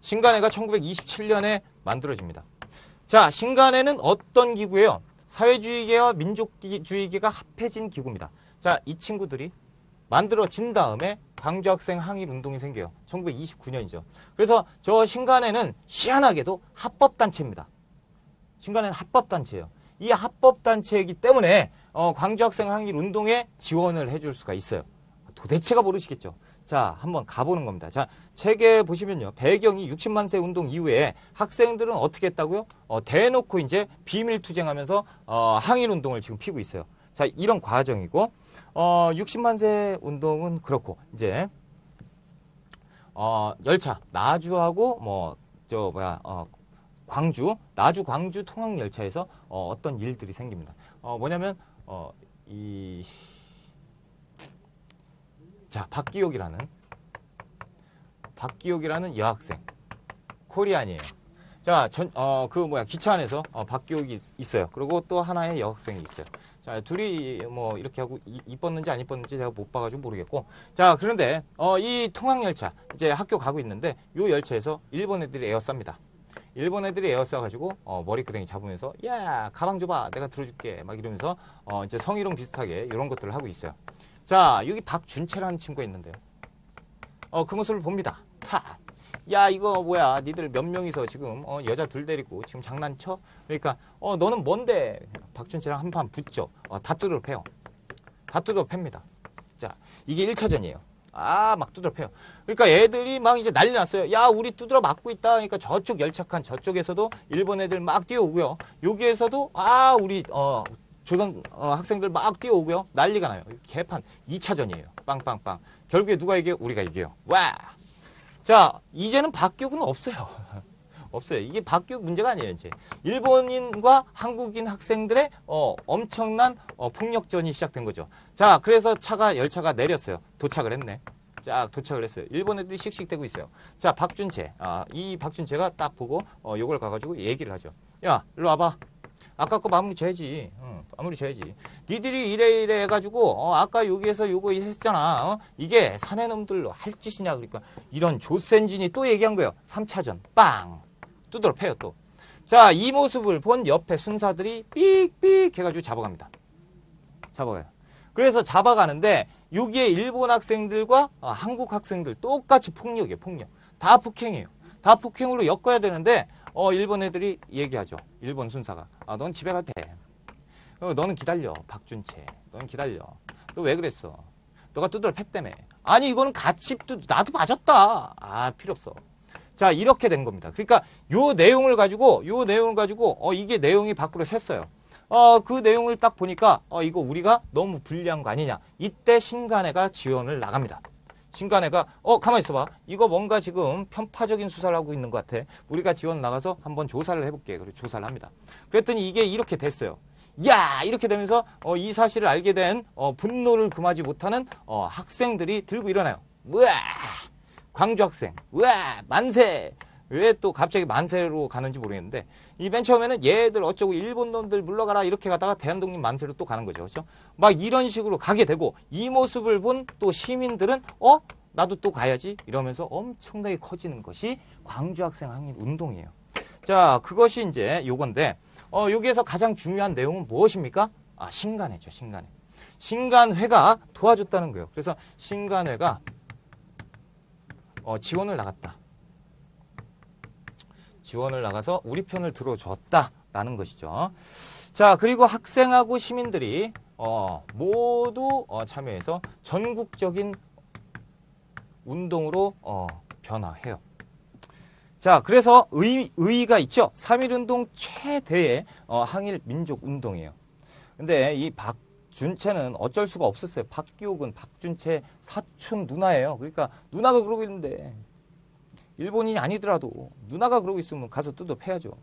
신간회가 1927년에 만들어집니다. 자, 신간회는 어떤 기구예요? 사회주의계와 민족주의계가 합해진 기구입니다. 자, 이 친구들이 만들어진 다음에 광주학생 항일 운동이 생겨요. 1929년이죠. 그래서 저 신간회는 희한하게도 합법단체입니다. 신간회는 합법단체예요. 이 합법단체이기 때문에 광주 학생 항일 운동에 지원을 해줄 수가 있어요. 도대체가 모르시겠죠. 자, 한번 가보는 겁니다. 자, 책에 보시면요. 배경이 60만 세 운동 이후에 학생들은 어떻게 했다고요? 대놓고 이제 비밀 투쟁하면서 항일 운동을 지금 피고 있어요. 자, 이런 과정이고 60만 세 운동은 그렇고 이제 열차 나주하고 나주 광주 통학 열차에서 어떤 일들이 생깁니다. 뭐냐면 자, 박기옥이라는 여학생 코리안이에요. 자, 기차 안에서 박기옥이 있어요. 그리고 또 하나의 여학생이 있어요. 자, 둘이 뭐 이렇게 하고 이뻤는지 안 이뻤는지 제가 못 봐가지고 모르겠고. 자, 그런데 이 통학열차 이제 학교 가고 있는데 요 열차에서 일본 애들이 에어쌉니다. 일본 애들이 에어싸가지고 머리끄댕이 잡으면서 야, 가방 줘봐, 내가 들어줄게 막 이러면서 이제 성희롱 비슷하게 이런 것들을 하고 있어요. 자, 여기 박준채라는 친구가 있는데요. 그 모습을 봅니다. 야, 이거 뭐야, 니들 몇 명이서 지금 여자 둘 데리고 지금 장난쳐? 그러니까 너는 뭔데? 박준채랑 한판 붙죠. 다 두드러 패요. 다 두드러 팹니다. 자, 이게 1차전이에요. 막 두드러 패요. 그러니까 애들이 막 이제 난리 났어요. 야, 우리 두드러 맞고 있다. 그러니까 저쪽 열차칸 저쪽에서도 일본 애들 막 뛰어오고요. 여기에서도 우리 조선 학생들 막 뛰어오고요. 난리가 나요. 개판 2차전이에요. 빵빵빵. 결국에 누가 이겨요? 우리가 이겨요. 와! 자, 이제는 박기옥은 없어요. 없어요. 이게 박기옥 문제가 아니에요, 이제. 일본인과 한국인 학생들의 엄청난 폭력전이 시작된 거죠. 자, 그래서 열차가 내렸어요. 도착을 했네. 쫙 도착을 했어요. 일본 애들이 씩씩대고 있어요. 자, 박준채. 이 박준채가 딱 보고 요걸 가가지고 얘기를 하죠. 야, 일로 와봐. 아까 거 마무리 져야지. 마무리 져야지. 니들이 이래 해가지고 아까 여기에서 요거 했잖아. 이게 사내놈들로 할 짓이냐. 그러니까 이런 조센진이 또 얘기한 거예요. 3차전 빵 두드러 패요 또. 자, 이 모습을 본 옆에 순사들이 삑삑 해가지고 잡아갑니다. 잡아가요. 그래서 잡아가는데 여기에 일본 학생들과 한국 학생들 똑같이 폭력이에요. 폭력. 다 폭행이에요. 다 폭행으로 엮어야 되는데 일본 애들이 얘기하죠. 일본 순사가. 넌 집에 가도 돼. 너는 기다려. 박준채. 너는 기다려. 너 왜 그랬어? 너가 두드러 팼다며. 아니, 이거는 같이 나도 맞았다. 필요 없어. 자, 이렇게 된 겁니다. 그러니까 요 내용을 가지고 이게 내용이 밖으로 샜어요. 그 내용을 딱 보니까 이거 우리가 너무 불리한 거 아니냐. 이때 신간회가 지원을 나갑니다. 신간회가 가만히 있어봐. 이거 뭔가 지금 편파적인 수사를 하고 있는 것 같아. 우리가 지원 나가서 한번 조사를 해볼게. 그리고 조사를 합니다. 그랬더니 이게 이렇게 됐어요. 야, 이렇게 되면서 이 사실을 알게 된 분노를 금하지 못하는 학생들이 들고 일어나요. 우와, 광주 학생. 우와, 만세. 왜 또 갑자기 만세로 가는지 모르겠는데 이 맨 처음에는 얘들 어쩌고 일본 놈들 물러가라 이렇게 가다가 대한독립 만세로 또 가는 거죠. 그렇죠? 막 이런 식으로 가게 되고 이 모습을 본 또 시민들은 나도 또 가야지 이러면서 엄청나게 커지는 것이 광주 학생 항일 운동이에요. 자, 그것이 이제 요건데 여기에서 가장 중요한 내용은 무엇입니까? 신간회죠. 신간회. 신간회가 도와줬다는 거예요. 그래서 신간회가 지원을 나갔다. 지원을 나가서 우리 편을 들어줬다라는 것이죠. 자, 그리고 학생하고 시민들이 모두 참여해서 전국적인 운동으로 변화해요. 자, 그래서 의의가 있죠. 3.1운동 최대의 항일 민족 운동이에요. 근데 이 박준채는 어쩔 수가 없었어요. 박기옥은 박준채 사촌 누나예요. 그러니까 누나가 그러고 있는데 일본인이 아니더라도 누나가 그러고 있으면 가서 뜯어 패야죠.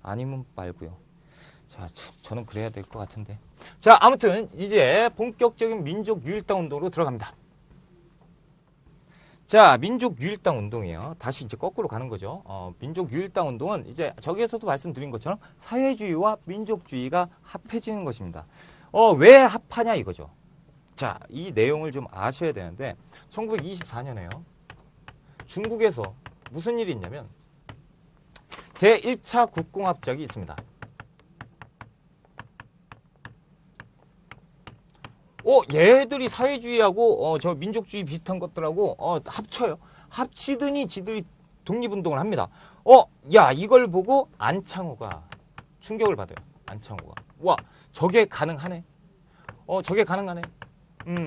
아니면 말고요. 자, 저는 그래야 될 것 같은데. 자, 아무튼 이제 본격적인 민족 유일당 운동으로 들어갑니다. 자, 민족 유일당 운동이에요. 다시 이제 거꾸로 가는 거죠. 민족 유일당 운동은 이제 저기에서도 말씀드린 것처럼 사회주의와 민족주의가 합해지는 것입니다. 왜 합하냐 이거죠. 자, 이 내용을 좀 아셔야 되는데 1924년에요. 중국에서 무슨 일이 있냐면 제1차 국공합작이 있습니다. 얘들이 사회주의하고 저 민족주의 비슷한 것들하고 합쳐요. 합치더니 지들이 독립운동을 합니다. 야, 이걸 보고 안창호가 충격을 받아요. 안창호가. 와, 저게 가능하네. 저게 가능하네.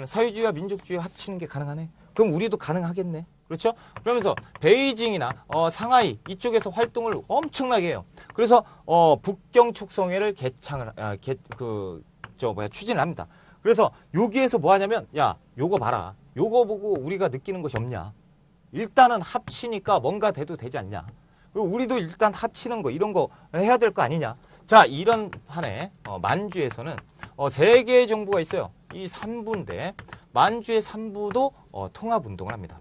사회주의와 민족주의 합치는 게 가능하네. 그럼 우리도 가능하겠네. 그렇죠? 그러면서 베이징이나 상하이 이쪽에서 활동을 엄청나게 해요. 그래서 북경 촉성회를 추진을 합니다. 그래서 여기에서 뭐 하냐면, 야, 요거 봐라. 요거 보고 우리가 느끼는 것이 없냐. 일단은 합치니까 뭔가 돼도 되지 않냐. 그리고 우리도 일단 합치는 거 이런 거 해야 될 거 아니냐. 자, 이런 판에 만주에서는 세 개의 정부가 있어요. 이 3부인데 만주의 3부도 통합운동을 합니다.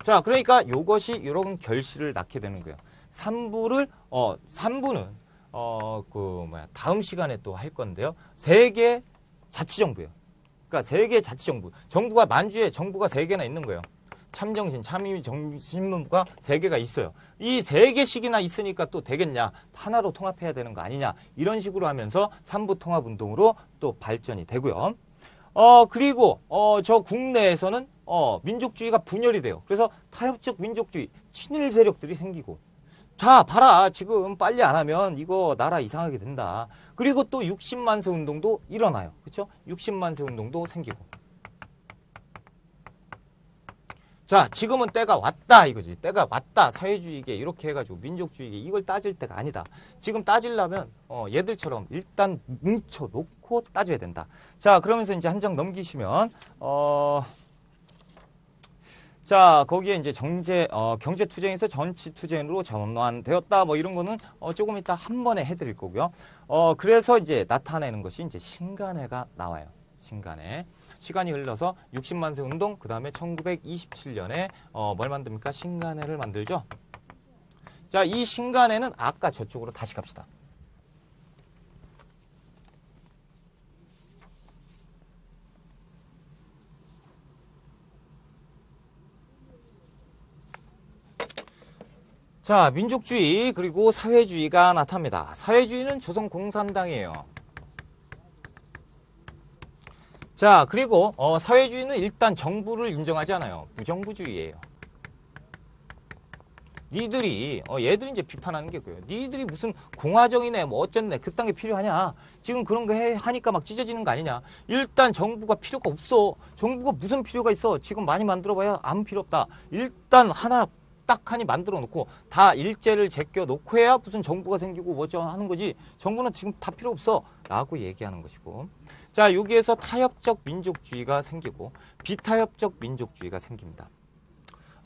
자, 그러니까 요것이 이런 결실을 낳게 되는 거예요. 3부는 다음 시간에 또 할 건데요. 세 개 자치정부예요. 그러니까 세 개 자치정부. 정부가 만주에 정부가 세 개나 있는 거예요. 참정신, 참의정신문부가 세 개가 있어요. 이 세 개씩이나 있으니까 또 되겠냐? 하나로 통합해야 되는 거 아니냐? 이런 식으로 하면서 3부 통합운동으로 또 발전이 되고요. 그리고 저 국내에서는 민족주의가 분열이 돼요. 그래서 타협적 민족주의, 친일 세력들이 생기고. 자, 봐라. 지금 빨리 안 하면 이거 나라 이상하게 된다. 그리고 또 60만세 운동도 일어나요. 그렇죠? 60만세 운동도 생기고. 자, 지금은 때가 왔다 이거지. 때가 왔다. 사회주의계 이렇게 해가지고 민족주의계 이걸 따질 때가 아니다. 지금 따지려면 얘들처럼 일단 뭉쳐놓고 따져야 된다. 자, 그러면서 이제 한 장 넘기시면 자, 거기에 이제 경제투쟁에서 정치투쟁으로 전환되었다. 뭐 이런 거는 조금 이따 한 번에 해드릴 거고요. 그래서 이제 나타내는 것이 이제 신간회가 나와요. 신간회. 시간이 흘러서 60만세 운동, 그 다음에 1927년에 뭘 만듭니까? 신간회를 만들죠. 자, 이 신간회는 아까 저쪽으로 다시 갑시다. 자, 민족주의 그리고 사회주의가 나타납니다. 사회주의는 조선공산당이에요. 자, 그리고 사회주의는 일단 정부를 인정하지 않아요. 무정부주의예요. 니들이 얘들이 이제 비판하는 게 그거예요. 니들이 무슨 공화정이네 뭐 어쨌네 그딴 게 필요하냐. 지금 그런 거 하니까 막 찢어지는 거 아니냐. 일단 정부가 필요가 없어. 정부가 무슨 필요가 있어. 지금 많이 만들어봐야 아무 필요 없다. 일단 하나 딱하니 만들어 놓고 다 일제를 제껴 놓고 해야 무슨 정부가 생기고 뭐죠 하는 거지. 정부는 지금 다 필요 없어 라고 얘기하는 것이고. 자, 여기에서 타협적 민족주의가 생기고 비타협적 민족주의가 생깁니다.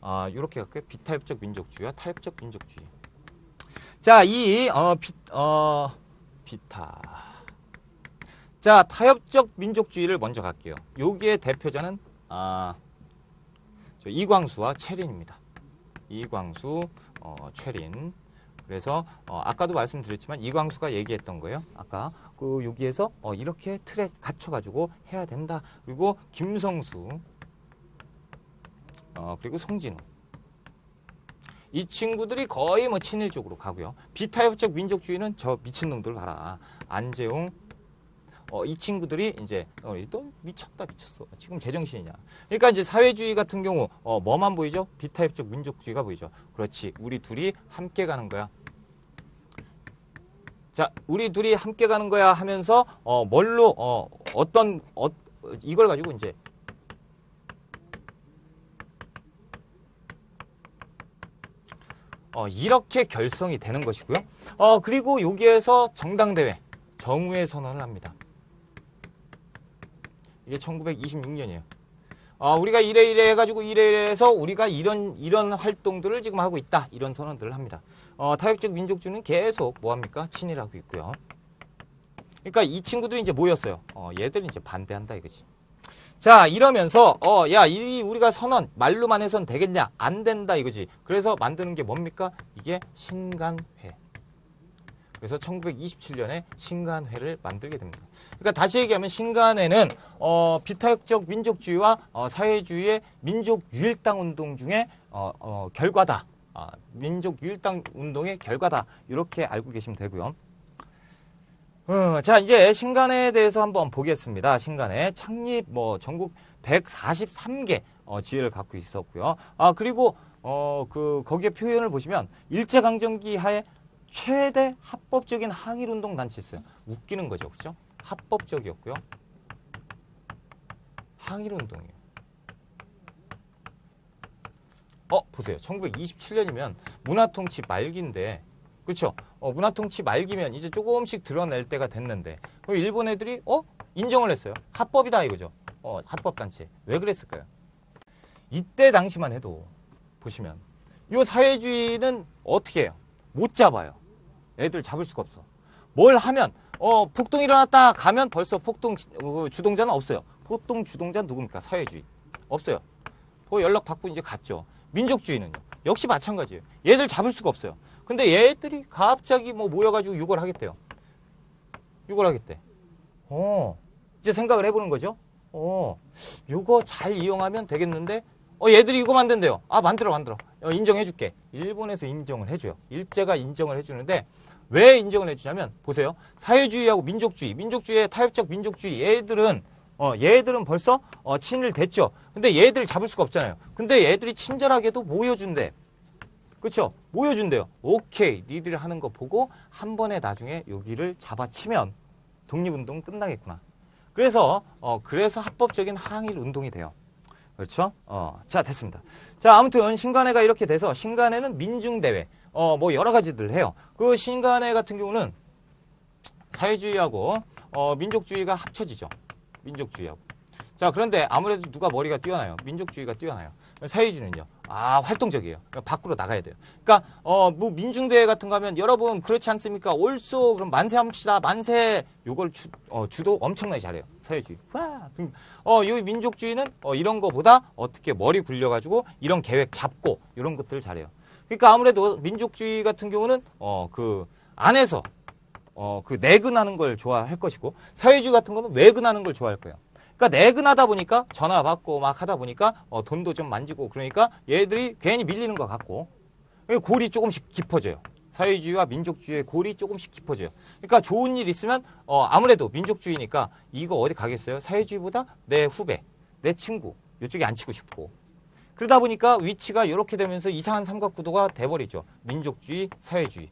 요렇게 갈게요. 비타협적 민족주의와 타협적 민족주의. 자, 비타. 자, 타협적 민족주의를 먼저 갈게요. 여기에 대표자는 이광수와 최린입니다. 이광수, 최린. 그래서 아까도 말씀드렸지만 이광수가 얘기했던 거예요. 아까 여기에서 이렇게 틀에 갇혀가지고 해야 된다. 그리고 김성수, 그리고 송진우. 이 친구들이 거의 뭐 친일 쪽으로 가고요. 비타협적 민족주의는 저 미친놈들 봐라. 안재홍. 이 친구들이 이제 또 미쳤어. 지금 제정신이냐. 그러니까 이제 사회주의 같은 경우 뭐만 보이죠? 비타협적 민족주의가 보이죠. 그렇지. 우리 둘이 함께 가는 거야. 자, 우리 둘이 함께 가는 거야 하면서 뭘로 이걸 가지고 이제 이렇게 결성이 되는 것이고요. 그리고 여기에서 정당대회 정우회 선언을 합니다. 이게 1926년이에요. 우리가 이래 해가지고 이래 해서 우리가 이런 활동들을 지금 하고 있다. 이런 선언들을 합니다. 타협적 민족주의는 계속 뭐합니까? 친일하고 있고요. 그러니까 이 친구들이 이제 모였어요. 얘들이 이제 반대한다 이거지. 자, 이러면서 우리가 선언 말로만 해선 되겠냐? 안 된다 이거지. 그래서 만드는 게 뭡니까? 이게 신간회. 그래서 1927년에 신간회를 만들게 됩니다. 그러니까 다시 얘기하면 신간회는 비타협적 민족주의와 사회주의의 민족유일당 운동 중에 결과다. 민족유일당 운동의 결과다. 이렇게 알고 계시면 되고요. 자, 이제 신간회에 대해서 한번 보겠습니다. 신간회 창립 전국 143개 지회를 갖고 있었고요. 그리고 거기에 표현을 보시면 일제강점기 하에 최대 합법적인 항일운동 단체였어요. 웃기는 거죠. 그죠? 합법적이었고요. 항일운동이에요. 보세요. 1927년이면 문화통치 말기인데, 그렇죠? 문화통치 말기면 이제 조금씩 드러낼 때가 됐는데, 일본 애들이, 인정을 했어요. 합법이다, 이거죠. 합법단체. 왜 그랬을까요? 이때 당시만 해도, 보시면, 요 사회주의는 어떻게 해요? 못 잡아요. 애들 잡을 수가 없어. 뭘 하면, 폭동 일어났다 가면 벌써 폭동 주동자는 없어요. 폭동 주동자는 누굽니까? 사회주의. 없어요. 연락 받고 이제 갔죠. 민족주의는요. 역시 마찬가지예요. 얘들 잡을 수가 없어요. 근데 얘들이 갑자기 모여가지고 욕을 하겠대요. 욕을 하겠대. 이제 생각을 해보는 거죠. 요거 잘 이용하면 되겠는데, 얘들이 이거 만든대요. 만들어. 인정해줄게. 일본에서 인정을 해줘요. 일제가 인정을 해주는데, 왜 인정을 해주냐면, 보세요. 사회주의하고 민족주의의 타협적 민족주의, 얘들은 벌써 친일 됐죠. 근데 얘들 잡을 수가 없잖아요. 근데 얘들이 친절하게도 모여준대. 그렇죠? 모여준대요. 오케이, 니들이 하는 거 보고 한 번에 나중에 여기를 잡아치면 독립운동 끝나겠구나. 그래서 합법적인 항일 운동이 돼요. 그렇죠? 자, 됐습니다. 자, 아무튼 신간회가 이렇게 돼서 신간회는 민중대회, 여러 가지들 해요. 그 신간회 같은 경우는 사회주의하고 민족주의가 합쳐지죠. 민족주의하고. 자, 그런데 아무래도 누가 머리가 뛰어나요? 민족주의가 뛰어나요. 사회주의는요. 활동적이에요. 밖으로 나가야 돼요. 그러니까 민중대회 같은 거 하면 여러분 그렇지 않습니까? 옳소. 그럼 만세 합시다. 만세. 요걸 주도 엄청나게 잘해요. 사회주의. 요 민족주의는 이런 거보다 어떻게 머리 굴려가지고 이런 계획 잡고 이런 것들을 잘해요. 그러니까 아무래도 민족주의 같은 경우는 그 안에서 그 내근하는 걸 좋아할 것이고, 사회주의 같은 거는 외근하는 걸 좋아할 거예요. 그러니까 내근하다 보니까 전화 받고 막 하다 보니까 돈도 좀 만지고, 그러니까 얘들이 괜히 밀리는 것 같고 골이 조금씩 깊어져요. 사회주의와 민족주의의 골이 조금씩 깊어져요. 그러니까 좋은 일 있으면 아무래도 민족주의니까 이거 어디 가겠어요? 사회주의보다 내 후배, 내 친구 이쪽에 앉히고 싶고, 그러다 보니까 위치가 이렇게 되면서 이상한 삼각구도가 돼버리죠. 민족주의, 사회주의.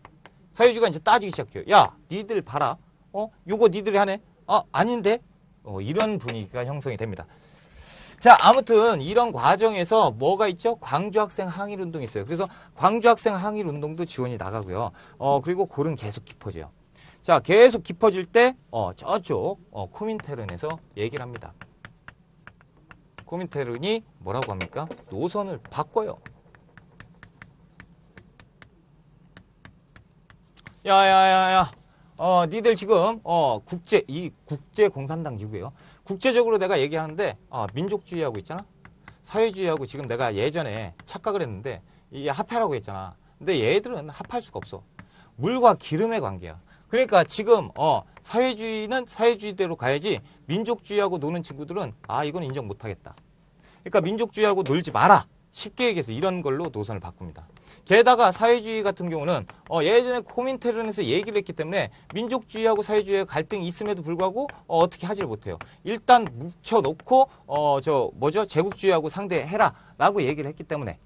사회주의가 이제 따지기 시작해요. 야, 니들 봐라. 요거 니들이 하네. 아닌데? 이런 분위기가 형성이 됩니다. 자, 아무튼 이런 과정에서 뭐가 있죠? 광주학생 항일운동이 있어요. 그래서 광주학생 항일운동도 지원이 나가고요. 그리고 골은 계속 깊어져요. 자, 계속 깊어질 때 저쪽 코민테른에서 얘기를 합니다. 코민테른이 뭐라고 합니까? 노선을 바꿔요. 야야야야, 니들 지금 국제공산당 기구예요. 국제적으로 내가 얘기하는데 민족주의하고 있잖아, 사회주의하고 지금 내가 예전에 착각을 했는데 이게 합하라고 했잖아. 근데 얘들은 합할 수가 없어. 물과 기름의 관계야. 그러니까 지금 사회주의는 사회주의대로 가야지, 민족주의하고 노는 친구들은 이건 인정 못하겠다. 그러니까 민족주의하고 놀지 마라. 쉽게 얘기해서 이런 걸로 노선을 바꿉니다. 게다가 사회주의 같은 경우는 예전에 코민테른에서 얘기를 했기 때문에 민족주의하고 사회주의의 갈등이 있음에도 불구하고 어떻게 하지를 못해요. 일단 뭉쳐놓고 제국주의하고 상대해라 라고 얘기를 했기 때문에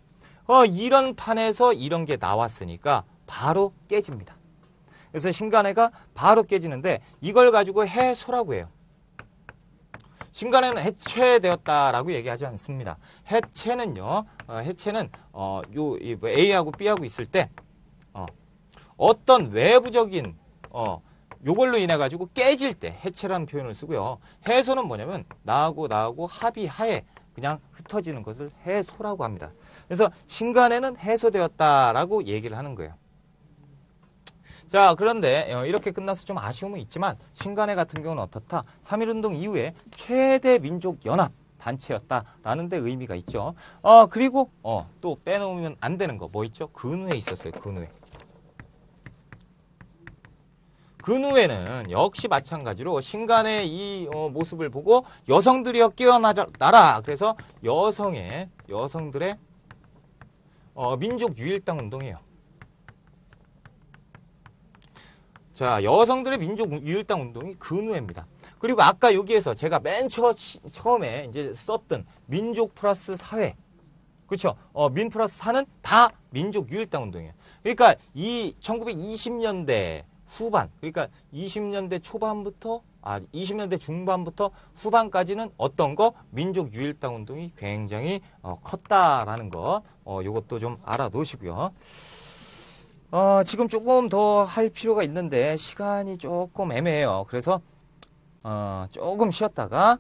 이런 판에서 이런 게 나왔으니까 바로 깨집니다. 그래서 신간회가 바로 깨지는데 이걸 가지고 해소라고 해요. 신간회는 해체되었다라고 얘기하지 않습니다. 해체는요, 해체는 A하고 B하고 있을 때 어떤 외부적인 요걸로 인해 가지고 깨질 때 해체라는 표현을 쓰고요. 해소는 뭐냐면 나하고 합의하에 그냥 흩어지는 것을 해소라고 합니다. 그래서 신간회는 해소되었다라고 얘기를 하는 거예요. 자, 그런데 이렇게 끝나서 좀 아쉬움은 있지만 신간회 같은 경우는 어떻다? 3.1운동 이후에 최대 민족연합 단체였다라는 데 의미가 있죠. 그리고 또 빼놓으면 안 되는 거 뭐 있죠? 근후에 있었어요. 근후에. 근후에는 역시 마찬가지로 신간의 이 모습을 보고 여성들이여 깨어나라. 그래서 여성들의 민족 유일당 운동이에요. 자, 여성들의 민족 유일당 운동이 근후회입니다. 그리고 아까 여기에서 제가 맨 처음에 이제 썼던 민족 플러스 사회, 그렇죠. 민 플러스 4는 다 민족 유일당 운동이에요. 그러니까 이 1920년대 후반, 그러니까 20년대 초반부터 20년대 중반부터 후반까지는 어떤 거? 민족 유일당 운동이 굉장히 컸다라는 거. 요것도 좀 알아놓으시고요. 지금 조금 더 할 필요가 있는데 시간이 조금 애매해요. 그래서 조금 쉬었다가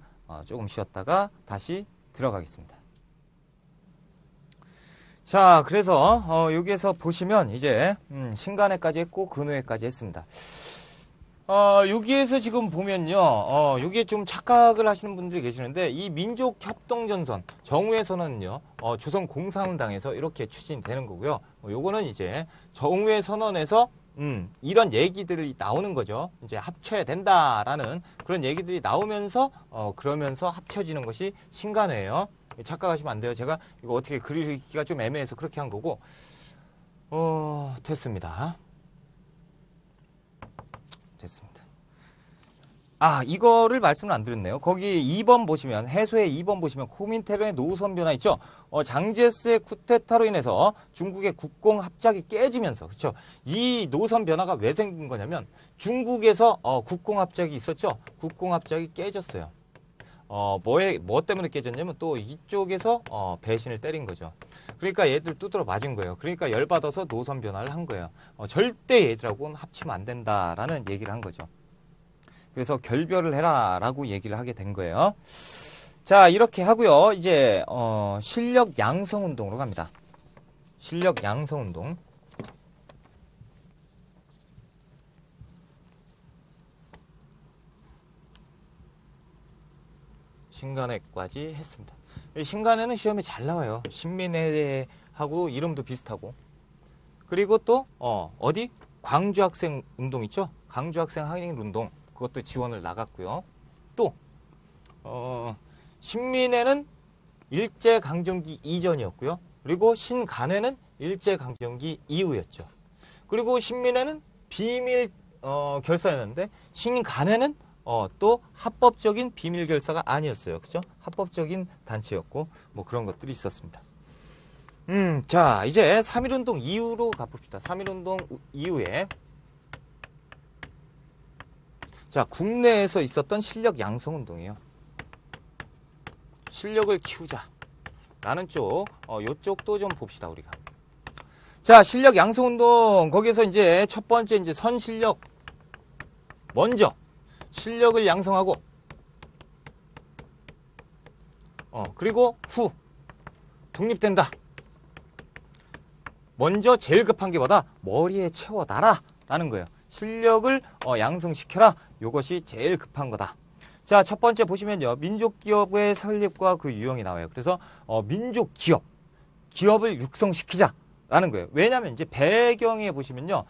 다시 들어가겠습니다. 자, 그래서 여기에서 보시면 이제 신간회까지 했고 근회까지 했습니다. 여기에서 지금 보면요, 여기에 좀 착각을 하시는 분들이 계시는데 이 민족협동전선 정우회선언은요, 조선 공산당에서 이렇게 추진되는 거고요. 요거는 이제 정우회 선언에서 이런 얘기들이 나오는 거죠. 이제 합쳐야 된다라는 그런 얘기들이 나오면서 그러면서 합쳐지는 것이 신간회예요. 착각하시면 안 돼요. 제가 이거 어떻게 그리기가 좀 애매해서 그렇게 한 거고. 됐습니다. 됐습니다. 이거를 말씀을 안 드렸네요. 거기 2번 보시면, 해소의 2번 보시면 코민테른의 노선 변화 있죠? 장제스의 쿠데타로 인해서 중국의 국공 합작이 깨지면서, 그렇죠? 이 노선 변화가 왜 생긴 거냐면 중국에서 국공 합작이 있었죠? 국공 합작이 깨졌어요. 뭐 때문에 깨졌냐면 또 이쪽에서 배신을 때린 거죠. 그러니까 얘들 두드러 맞은 거예요. 그러니까 열받아서 노선 변화를 한 거예요. 절대 얘들하고는 합치면 안 된다라는 얘기를 한 거죠. 그래서 결별을 해라 라고 얘기를 하게 된 거예요. 자, 이렇게 하고요. 이제 실력 양성 운동으로 갑니다. 실력 양성 운동. 신간회까지 했습니다. 신간회는 시험에 잘 나와요. 신민회하고 이름도 비슷하고. 그리고 또 어디? 광주학생 운동 있죠? 광주학생 학생 운동. 그것도 지원을 나갔고요. 또 신민회는 일제강점기 이전이었고요. 그리고 신간회는 일제강점기 이후였죠. 그리고 신민회는 비밀 결사였는데 신간회는 또 합법적인 비밀 결사가 아니었어요. 그죠? 합법적인 단체였고 뭐 그런 것들이 있었습니다. 자, 이제 3.1운동 이후로 가봅시다. 3.1운동 이후에 자, 국내에서 있었던 실력 양성 운동이에요. 실력을 키우자 라는 쪽, 요쪽도 좀 봅시다, 우리가. 자, 실력 양성 운동, 거기에서 이제 첫 번째 이제 선실력. 먼저 실력을 양성하고, 그리고 후 독립된다. 먼저 제일 급한 게 뭐다? 머리에 채워놔라 라는 거예요. 실력을 양성시켜라. 이것이 제일 급한 거다. 자, 첫 번째 보시면요. 민족기업의 설립과 그 유형이 나와요. 그래서 민족기업, 기업을 육성시키자라는 거예요. 왜냐하면 이제 배경에 보시면요.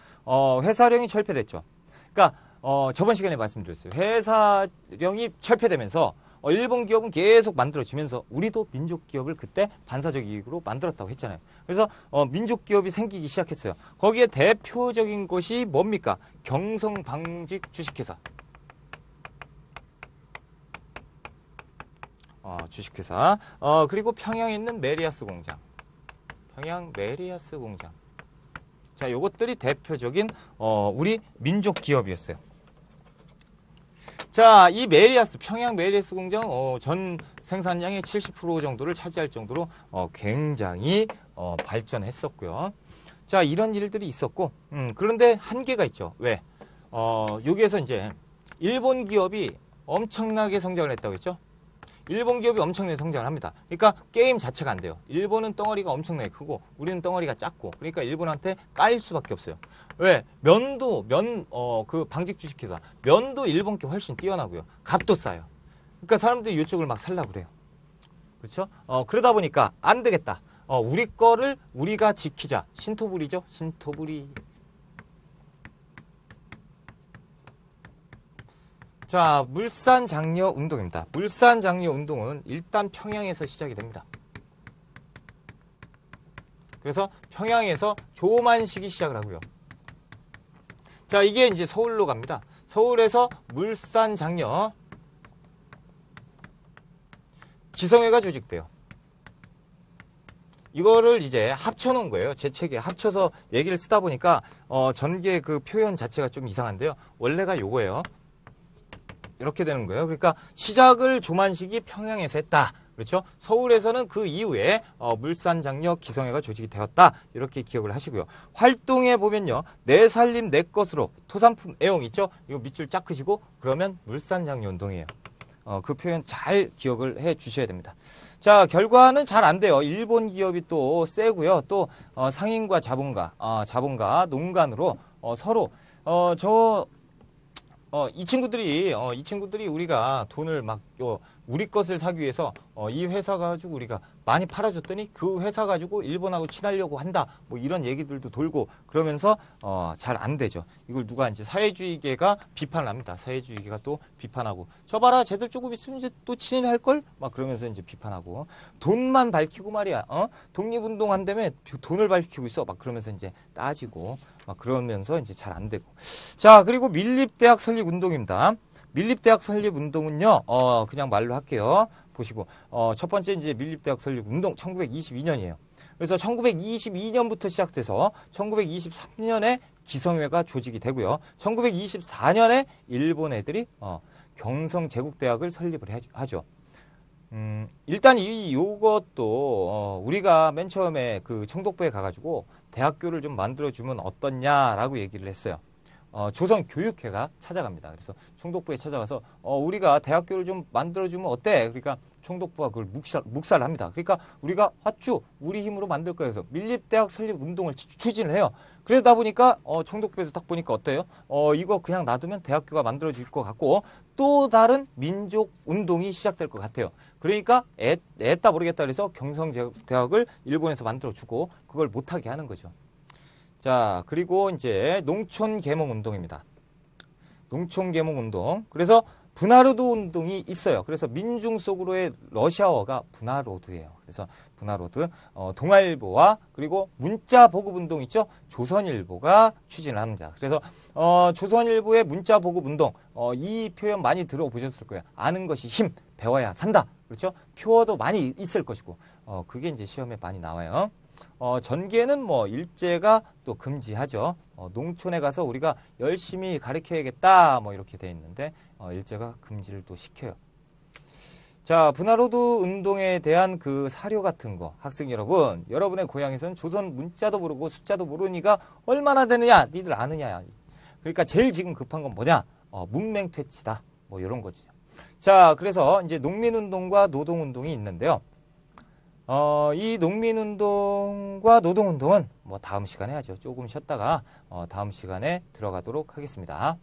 회사령이 철폐됐죠. 그러니까 저번 시간에 말씀드렸어요. 회사령이 철폐되면서 일본 기업은 계속 만들어지면서 우리도 민족기업을 그때 반사적 이익으로 만들었다고 했잖아요. 그래서 민족기업이 생기기 시작했어요. 거기에 대표적인 것이 뭡니까? 경성방직 주식회사. 주식회사. 그리고 평양에 있는 메리아스 공장. 평양 메리아스 공장. 자, 요것들이 대표적인 우리 민족기업이었어요. 자, 이 메리아스, 평양 메리아스 공장, 전 생산량의 70% 정도를 차지할 정도로, 굉장히, 발전했었고요. 자, 이런 일들이 있었고, 그런데 한계가 있죠. 왜? 여기에서 이제, 일본 기업이 엄청나게 성장을 했다고 했죠? 일본 기업이 엄청나게 성장을 합니다. 그러니까 게임 자체가 안 돼요. 일본은 덩어리가 엄청나게 크고 우리는 덩어리가 작고 그러니까 일본한테 까일 수밖에 없어요. 왜? 그 방직 주식회사 면도 일본 게 훨씬 뛰어나고요. 값도 싸요. 그러니까 사람들이 이쪽을 막 살라고 그래요. 그렇죠? 그러다 보니까 안 되겠다. 우리 거를 우리가 지키자. 신토부리죠? 신토부리. 자, 물산장려 운동입니다. 물산장려 운동은 일단 평양에서 시작이 됩니다. 그래서 평양에서 조만식이 시작을 하고요. 자, 이게 이제 서울로 갑니다. 서울에서 물산장려 기성회가 조직돼요. 이거를 이제 합쳐놓은 거예요. 제 책에 합쳐서 얘기를 쓰다 보니까 전개 그 표현 자체가 좀 이상한데요. 원래가 요거예요. 이렇게 되는 거예요. 그러니까 시작을 조만식이 평양에서 했다. 그렇죠? 서울에서는 그 이후에 물산장려 기성회가 조직이 되었다. 이렇게 기억을 하시고요. 활동에 보면요. 내 살림 내 것으로 토산품 애용 있죠? 이거 밑줄 쫙 크시고 그러면 물산장려 운동이에요. 그 표현 잘 기억을 해 주셔야 됩니다. 자, 결과는 잘 안 돼요. 일본 기업이 또 세고요. 또 상인과 자본가, 농간으로 서로 이 친구들이 우리가 돈을 막 우리 것을 사기 위해서 이 회사 가지고 우리가 많이 팔아줬더니 그 회사 가지고 일본하고 친하려고 한다. 뭐 이런 얘기들도 돌고 그러면서 잘 안 되죠. 이걸 누가 이제 사회주의계가 비판을 합니다. 사회주의계가 또 비판하고 저 봐라 쟤들 조금 있으면 이제 또 친일할 걸? 막 그러면서 이제 비판하고 돈만 밝히고 말이야. 독립운동 한다며 돈을 밝히고 있어. 막 그러면서 이제 따지고 막 그러면서 이제 잘 안 되고. 자, 그리고 밀립대학 설립 운동입니다. 밀립대학 설립 운동은요, 그냥 말로 할게요. 보시고, 첫 번째 이제 밀립대학 설립 운동 1922년이에요. 그래서 1922년부터 시작돼서 1923년에 기성회가 조직이 되고요. 1924년에 일본 애들이 경성제국대학을 설립을 하죠. 일단 요것도 우리가 맨 처음에 그 총독부에 가가지고 대학교를 좀 만들어주면 어떻냐라고 얘기를 했어요. 조선교육회가 찾아갑니다. 그래서 총독부에 찾아가서 우리가 대학교를 좀 만들어주면 어때? 그러니까 총독부가 그걸 묵살을 합니다. 그러니까 우리가 우리 힘으로 만들 거예요. 그래서 밀립대학 설립 운동을 추진을 해요. 그러다 보니까 총독부에서 딱 보니까 어때요? 이거 그냥 놔두면 대학교가 만들어질 것 같고 또 다른 민족 운동이 시작될 것 같아요. 그러니까 애따 모르겠다 그래서 경성대학을 일본에서 만들어주고 그걸 못하게 하는 거죠. 자, 그리고 이제 농촌 계몽 운동입니다. 농촌 계몽 운동. 그래서 분하로드 운동이 있어요. 그래서 민중 속으로의 러시아어가 분하로드예요. 그래서 분하로드, 동아일보와 그리고 문자 보급 운동 있죠? 조선일보가 추진을 합니다. 그래서 조선일보의 문자 보급 운동, 이 표현 많이 들어보셨을 거예요. 아는 것이 힘, 배워야 산다. 그렇죠? 표어도 많이 있을 것이고, 그게 이제 시험에 많이 나와요. 전개는 뭐 일제가 또 금지하죠. 농촌에 가서 우리가 열심히 가르쳐야겠다 뭐 이렇게 돼 있는데 일제가 금지를 또 시켜요. 자, 분하로드 운동에 대한 그 사료 같은 거 학생 여러분, 여러분의 고향에서는 조선 문자도 모르고 숫자도 모르니까 얼마나 되느냐 니들 아느냐. 그러니까 제일 지금 급한 건 뭐냐, 문맹퇴치다 뭐 이런 거죠. 자, 그래서 이제 농민운동과 노동운동이 있는데요. 이 농민운동과 노동운동은 뭐 다음 시간에 하죠. 조금 쉬었다가 다음 시간에 들어가도록 하겠습니다.